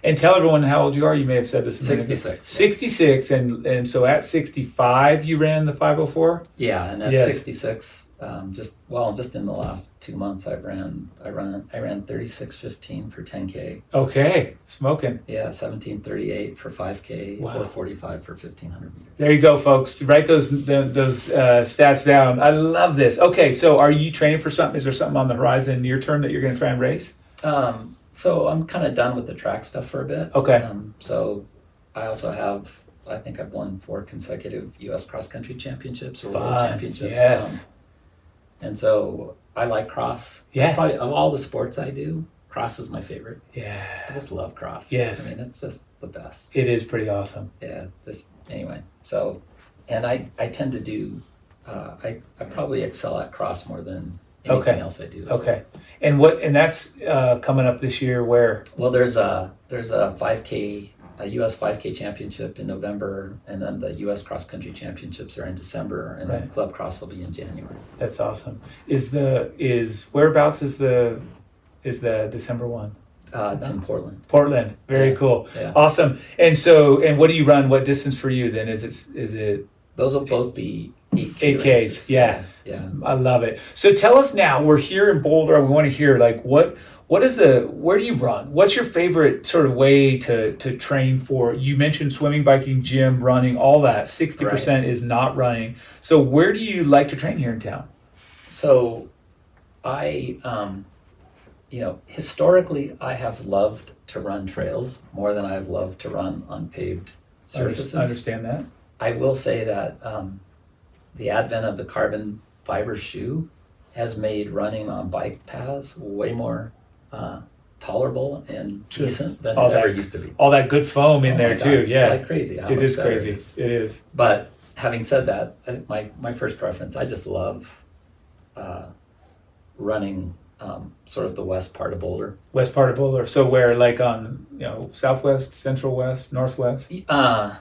And tell everyone how old you are. You may have said this. 66. 66, and so at 65 you ran the 5:04. Yeah, and at Yes. 66, just in the last 2 months, I ran 36:15 for 10K. Okay, smoking. Yeah, 17:38 for 5K, Wow. 4:45 for 1500 meters. There you go, folks. Write those stats down. I love this. Okay, so are you training for something? Is there something on the horizon near term that you're going to try and race? So I'm kind of done with the track stuff for a bit. Okay. So I also have, I think I've won 4 consecutive U.S. cross country championships or world Fun. championships. Yes. And so I like cross. Yeah. It's probably, of all the sports I do, cross is my favorite. Yeah. I just love cross. Yes. I mean, it's just the best. It is pretty awesome. Yeah. Anyway. So, and I tend to do, I probably excel at cross more than anything else I do. Okay. And that's coming up this year where? Well, there's a 5K, a U.S. 5K championship in November, and then the U.S. cross country championships are in December, and then Club Cross will be in January. That's awesome. Whereabouts is the December one? It's in Portland. Portland. Very cool. Yeah. Awesome. And what do you run? What distance for you then? Is it? Those will both be 8K 8Ks. races. Yeah. Yeah. I love it. So tell us now, we're here in Boulder. We want to hear where do you run? What's your favorite sort of way to train for? You mentioned swimming, biking, gym, running, all that. 60% is not running. So where do you like to train here in town? So I, historically, I have loved to run trails more than I've loved to run on paved surfaces. I understand that. I will say that the advent of the carbon fiber shoe has made running on bike paths way more tolerable and decent than it ever used to be. All that good foam in there my too. God, Yeah, it's like crazy. It is crazy. It is. But having said that, I think my first preference, I just love running sort of the west part of Boulder. West part of Boulder. So where, like on southwest, central west, northwest? I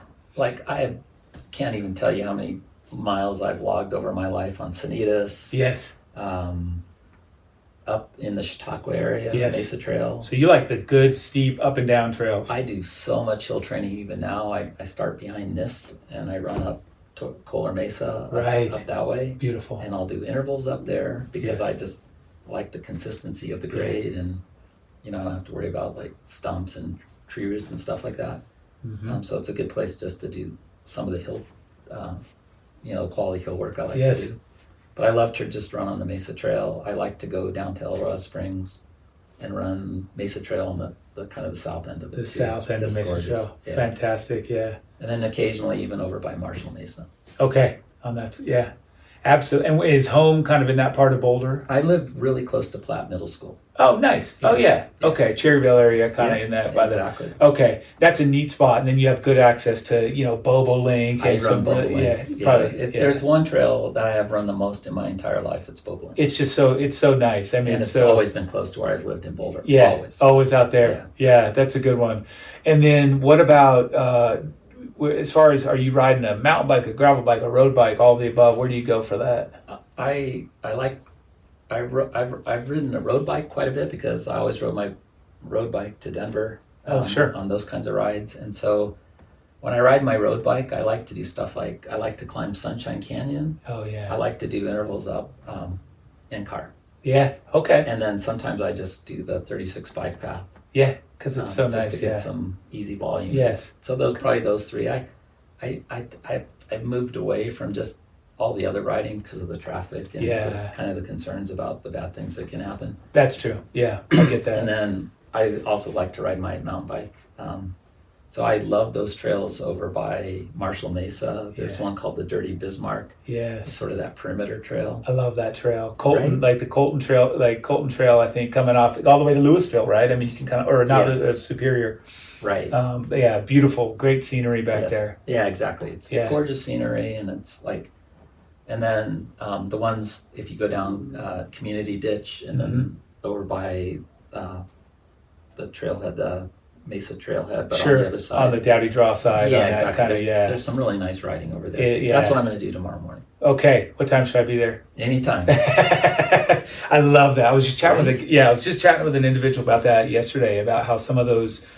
can't even tell you how many miles I've logged over my life on Sanitas. Yes. up in the Chautauqua area, Yes. Mesa Trail. So you like the good, steep, up and down trails. I do so much hill training even now. I start behind NIST and I run up to Kohler Mesa up that way. Beautiful. And I'll do intervals up there because Yes. I just like the consistency of the grade, and I don't have to worry about like stumps and tree roots and stuff like that. Mm-hmm. So it's a good place just to do some of the hill, quality hill work I like Yes. to do. But I love to just run on the Mesa Trail. I like to go down to El Dorado Springs and run Mesa Trail on the kind of the south end of it. The south end of Mesa Trail. Yeah. Fantastic, yeah. And then occasionally even over by Marshall Mesa. Okay, yeah. Absolutely. And is home kind of in that part of Boulder? I live really close to Platt Middle School. Oh, nice. Yeah. Oh, yeah. Yeah. Okay, Cherryville area, kind of Yeah, in that. By exactly. Okay, that's a neat spot. And then you have good access to, Bobo Link. I And run Bobo Link. Yeah, probably. If there's one trail that I have run the most in my entire life, it's Bobo Link. It's just it's so nice. I mean, And it's always been close to where I've lived in Boulder. Yeah, always out there. Yeah, that's a good one. And then what about, as far as, are you riding a mountain bike, a gravel bike, a road bike, all of the above? Where do you go for that? I've ridden a road bike quite a bit because I always rode my road bike to Denver. Sure. On those kinds of rides. And so when I ride my road bike, I like to do stuff like I like to climb Sunshine Canyon. Oh, yeah. I like to do intervals up NCAR. Yeah, okay. And then sometimes I just do the 36 bike path. Yeah, because it's so just nice. to get some easy volume. Yes. So those three. I've moved away from just all the other riding because of the traffic and just kind of the concerns about the bad things that can happen. That's true. Yeah, I get that. And then I also like to ride my mountain bike. So I love those trails over by Marshall Mesa. There's one called the Dirty Bismarck. Yes. It's sort of that perimeter trail. I love that trail. Colton, Right? like the Colton Trail, I think, coming off all the way to Louisville, right? I mean, you can kind of, or not Superior. Right. Yeah, beautiful, great scenery back there. Yeah, exactly. It's gorgeous scenery, and it's like, and then the ones, if you go down Community Ditch and then over by the trailhead, the Mesa Trailhead, but on the other side. On the Dowdy Draw side. Yeah, exactly. Kind of, there's some really nice riding over there. Too. That's what I'm going to do tomorrow morning. Okay, what time should I be there? Anytime. I love that. I was just chatting with an individual about that yesterday, about how some of those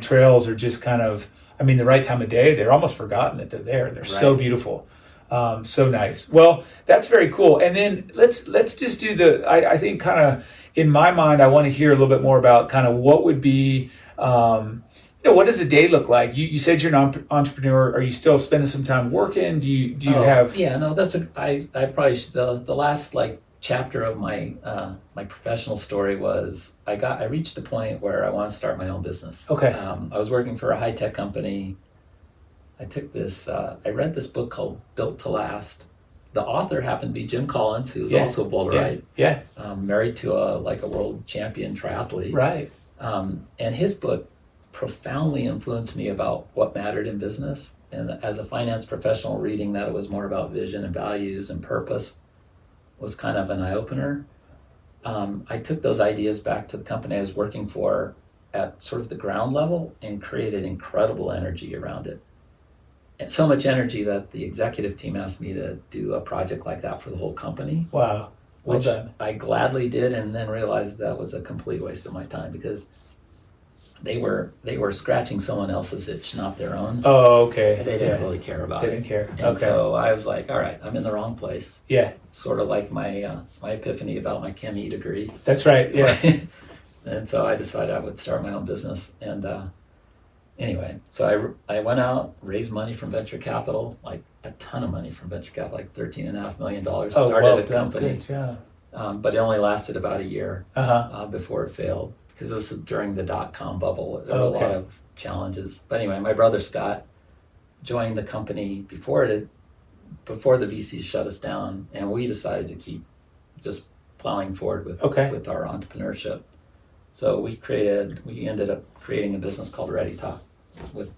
trails are just kind of, I mean, the right time of day, they're almost forgotten that they're there. They're so beautiful. So nice. Well, that's very cool. And then let's just do I think kind of in my mind, I want to hear a little bit more about kind of what would be, what does the day look like? You said you're an entrepreneur. Are you still spending some time working? Do you have? Yeah, no, I probably the last like chapter of my my professional story was I reached a point where I want to start my own business. Okay. I was working for a high tech company. I read this book called Built to Last. The author happened to be Jim Collins, who's also a Boulderite. Yeah. Married to a world champion triathlete. Right. And his book profoundly influenced me about what mattered in business. And as a finance professional, reading that it was more about vision and values and purpose was kind of an eye-opener. I took those ideas back to the company I was working for at sort of the ground level and created incredible energy around it. And so much energy that the executive team asked me to do a project like that for the whole company. Wow. Well which done. I gladly did, and then realized that was a complete waste of my time because they were scratching someone else's itch, not their own. Oh, okay. They didn't really care about it. They didn't care. And so I was like, all right, I'm in the wrong place. Yeah. Sort of like my epiphany about my Chem E degree. That's right. Yeah. And so I decided I would start my own business. And anyway, so I went out, raised money from venture capital, like a ton of money from venture capital, like $13.5 million. Started a company. Good job. But it only lasted about a year Uh-huh. before it failed because this was during the dot-com bubble. There were a lot of challenges. But anyway, my brother Scott joined the company before the VCs shut us down, and we decided to keep just plowing forward with our entrepreneurship. So we ended up creating a business called Ready Talk with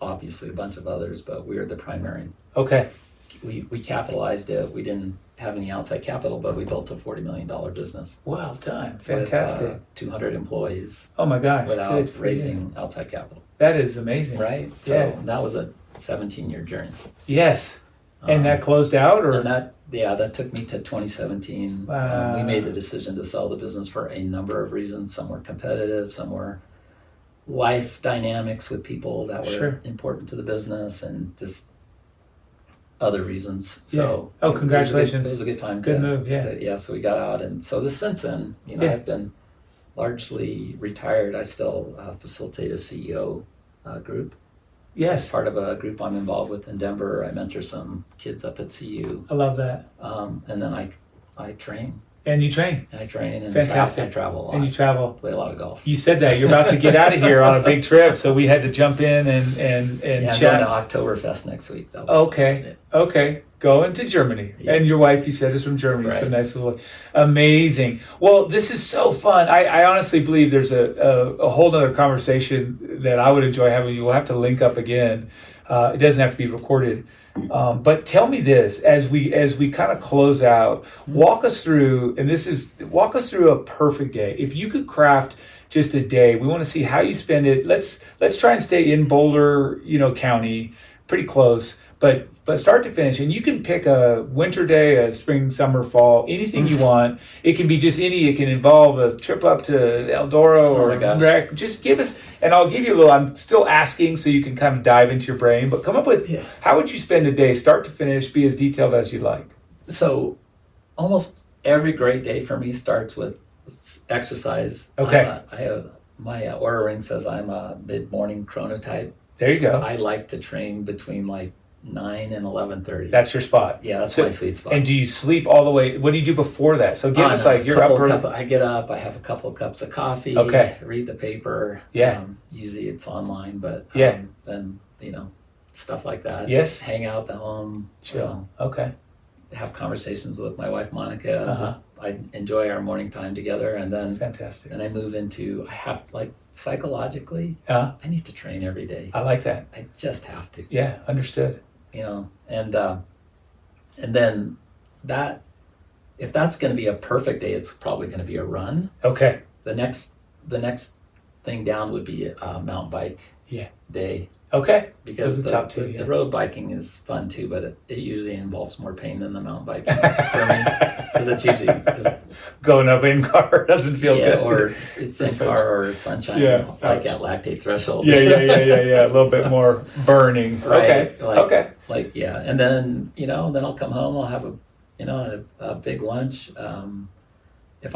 obviously a bunch of others, but we were the primary. Okay. We capitalized it. We didn't have any outside capital, but we built a $40 million business. Well done. Fantastic. With, 200 employees. Oh my gosh. Without raising outside capital. That is amazing. Right? So that was a 17-year journey. Yes. And that closed out, or? And that took me to 2017. We made the decision to sell the business for a number of reasons. Some were competitive, some were life dynamics with people that were important to the business, and just other reasons. So congratulations. It was a good time. Good move. Yeah. So we got out, and so since then, I've been largely retired. I still facilitate a CEO group. Yes. Part of a group I'm involved with in Denver. I mentor some kids up at CU. I love that. And then I train. And you train. I train and Fantastic. I travel a lot. And you travel. Play a lot of golf. You said that. You're about to get out of here on a big trip, so we had to jump in and I'm chat. going to Oktoberfest next week, though. Okay. Going to Germany. Yeah. And your wife, you said, is from Germany. Right. So nice little, amazing. Well, this is so fun. I honestly believe there's a whole other conversation that I would enjoy having. You will have to link up again. It doesn't have to be recorded. But tell me this, as we kind of close out, walk us through a perfect day. If you could craft just a day, we want to see how you spend it. Let's try and stay in Boulder, County, pretty close, but start to finish. And you can pick a winter day, a spring, summer, fall, anything you want. It can be just it can involve a trip up to Eldora or Rec. Just give us, and I'll give you a little, I'm still asking so you can kind of dive into your brain, but come up with, how would you spend a day, start to finish, be as detailed as you like? So almost every great day for me starts with exercise. Okay. I have, my Oura ring says I'm a mid-morning chronotype. There you go. I like to train between 9 and 11:30. That's your spot. Yeah, that's my sweet spot. And do you sleep all the way? What do you do before that? So give us you're up early. I get up, I have a couple of cups of coffee. Okay. Read the paper. Yeah. Usually it's online, but then stuff like that. Yes. Hang out at home. Chill. Okay. Have conversations with my wife Monica. I enjoy our morning time together, and then fantastic. Then I move into psychologically. I need to train every day. I like that. I just have to. Yeah, understood. And then that, if that's going to be a perfect day, it's probably going to be a run. Okay. The next thing down would be a mountain bike day. Okay. Because the road biking is fun too, but it usually involves more pain than the mountain biking for me, because it's usually just going up in car doesn't feel good. Or it's in car or sunshine, at lactate threshold. Yeah. A little bit more burning. Right. Okay. And then then I'll come home. I'll have a big lunch. If I'm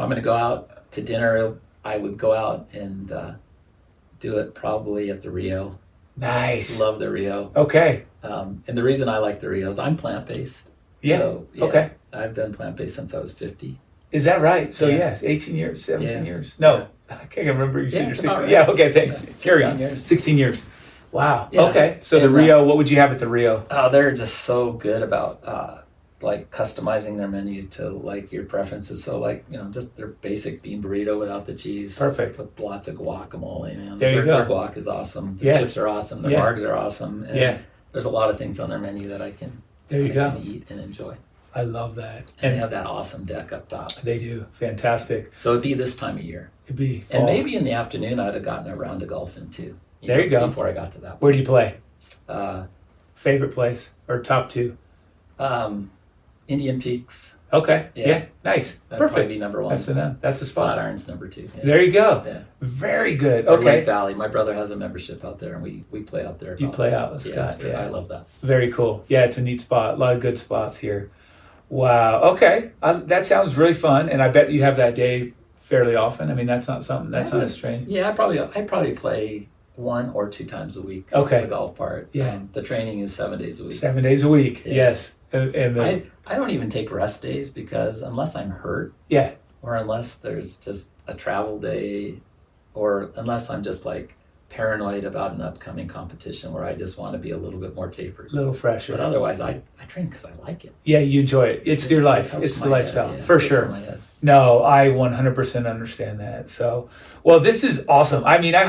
going to go out to dinner, I would go out and do it probably at the Rio. Nice. Love the Rio. Okay. And the reason I like the Rio is I'm plant-based. Yeah. So, okay. I've been plant-based since I was 50. Is that right? So 18 years, 17 years. No, I can't remember. You said you're 16. Right. Yeah. Okay. Thanks. Carry on. 16 years. Wow. Yeah. Okay. So the Rio, what would you have at the Rio? They're just so good about customizing their menu to your preferences. So just their basic bean burrito without the cheese. Perfect. With lots of guacamole, man. There you go. Their guac is awesome. Their chips are awesome. Their margs are awesome. And there's a lot of things on their menu that I can eat and enjoy. I love that. And they have that awesome deck up top. They do. Fantastic. So it'd be this time of year. It'd be fall. And maybe in the afternoon I'd have gotten a round of golf in too. There you go. Before I got to that point. Where do you play? Favorite place or top two? Indian Peaks. Okay. Yeah. Nice. That'd Perfect. Be number one. That's a spot. Flatirons number 2. Yeah. There you go. Yeah. Very good. Or Okay. Lake Valley. My brother has a membership out there, and we play out there. You play out with Scott. Yeah, I love that. Very cool. Yeah, it's a neat spot. A lot of good spots here. Wow. Okay. That sounds really fun, and I bet you have that day fairly often. I mean, that's not a strain. Yeah, I probably play 1 or 2 times a week. Okay. The golf part. Yeah. The training is 7 days a week. 7 days a week. Yeah. Yes. And I don't even take rest days, because unless I'm hurt. Yeah. Or unless there's just a travel day, or unless I'm just paranoid about an upcoming competition where I just want to be a little bit more tapered. A little fresher. But otherwise, I train because I like it. Yeah, you enjoy it. It's your life. It's the lifestyle. For sure. No, I 100% understand that. So, well, this is awesome. I mean, I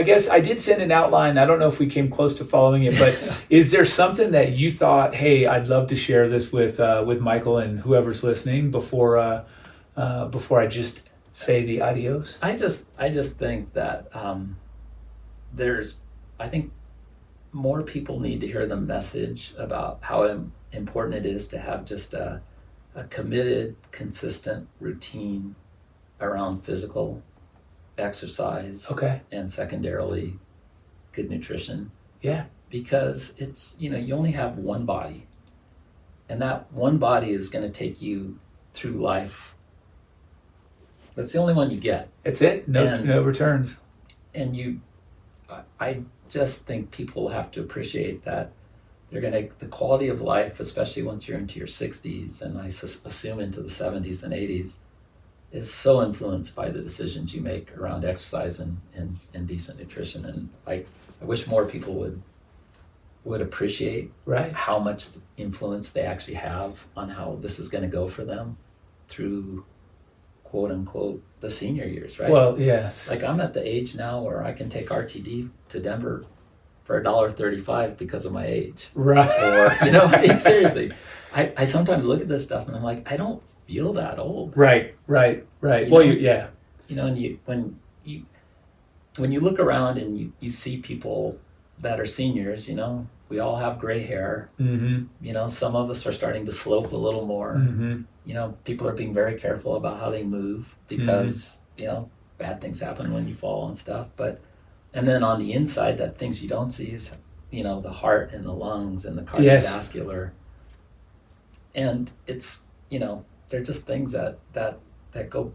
guess I did send an outline. I don't know if we came close to following it, but is there something that you thought, hey, I'd love to share this with Michael and whoever's listening before I just say the adios? I just think that I think more people need to hear the message about how important it is to have just a committed, consistent routine around physical exercise, Okay. and secondarily good nutrition. Yeah. Because it's, you only have one body, and that one body is going to take you through life. That's the only one you get. It's it. No returns. And I just think people have to appreciate that the quality of life, especially once you're into your 60s, and I assume into the 70s and 80s, is so influenced by the decisions you make around exercise and decent nutrition. And I wish more people would appreciate Right. how much influence they actually have on how this is going to go for them through, quote unquote, the senior years, right? Well, yes. Like, I'm at the age now where I can take RTD to Denver for $1.35 because of my age. Right. Or, seriously, I sometimes look at this stuff and I'm like, I don't feel that old. Right. Well, yeah. And when you look around and you see people that are seniors, we all have gray hair. Mm-hmm. Some of us are starting to slope a little more. Mm-hmm. People are being very careful about how they move because, bad things happen when you fall and stuff. And then on the inside, that things you don't see is, the heart and the lungs and the cardiovascular. Yes. And it's, they're just things that go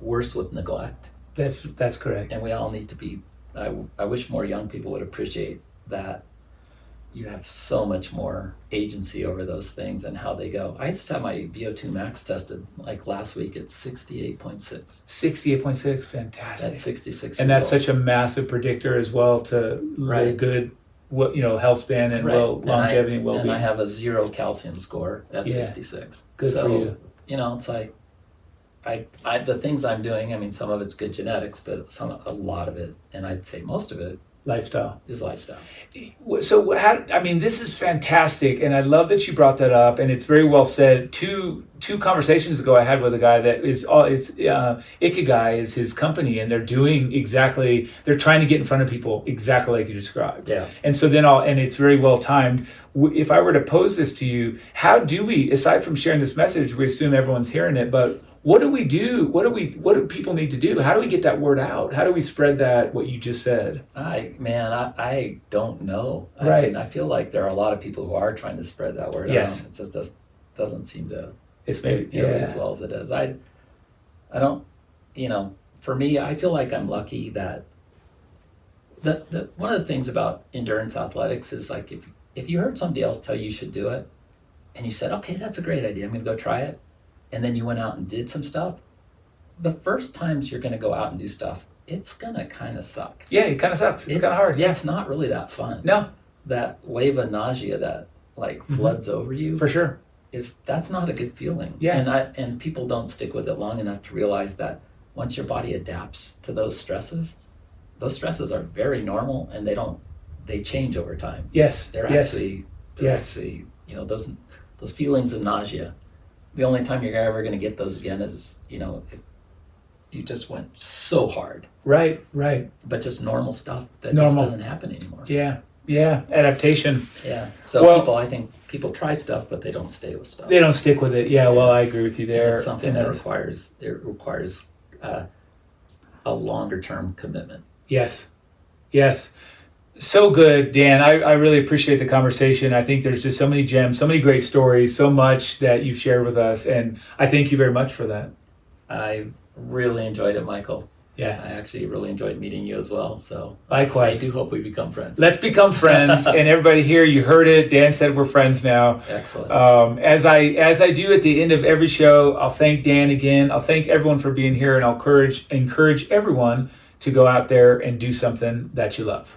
worse with neglect. That's correct. And we all need to be, I wish more young people would appreciate that you have so much more agency over those things and how they go. I just had my VO2 max tested like last week. It's 68.6. 68.6, fantastic. That's 66. And that's such a massive predictor as well to the good, health span and longevity and well-being. And I have a 0 calcium score at 66. Good for you. It's like the things I'm doing. Some of it's good genetics, but a lot of it, and I'd say most of it, lifestyle. So this is fantastic, and I love that you brought that up, and it's very well said. Two conversations ago, I had with a guy that is Ikigai is his company, and they're trying to get in front of people exactly like you described. Yeah. And so and it's very well timed. If I were to pose this to you, how do we, aside from sharing this message, we assume everyone's hearing it, but what do we do? What do people need to do? How do we get that word out? How do we spread what you just said? I don't know. Right. I feel like there are a lot of people who are trying to spread that word yes. out. It just doesn't seem to stick as well as it is. I don't, for me, I feel like I'm lucky that one of the things about endurance athletics is like if you heard somebody else tell you should do it and you said, okay, that's a great idea, I'm going to go try it. And then you went out and did some stuff, the first times you're going to go out and do stuff, it's going to kind of suck. Yeah, it kind of sucks. It's kind of hard. Yeah. It's not really that fun. No. That wave of nausea that floods over you. For sure. That's not a good feeling. Yeah. And people don't stick with it long enough to realize that once your body adapts to those stresses are very normal, and they change over time. Yes. They're actually, those feelings of nausea. The only time you're ever going to get those again is, if you just went so hard. Right. But just normal stuff that just doesn't happen anymore. Yeah. Adaptation. Yeah. So I think people try stuff, but they don't stay with stuff. They don't stick with it. Yeah. Well, I agree with you there. And it's something that requires a longer term commitment. Yes. So good, Dan. I really appreciate the conversation. I think there's just so many gems, so many great stories, so much that you've shared with us, and I thank you very much for that. I really enjoyed it, Michael. Yeah. I actually really enjoyed meeting you as well. So likewise. I do hope we become friends. Let's become friends. And everybody here, you heard it. Dan said we're friends now. Excellent. As I do at the end of every show, I'll thank Dan again. I'll thank everyone for being here, and I'll encourage everyone to go out there and do something that you love.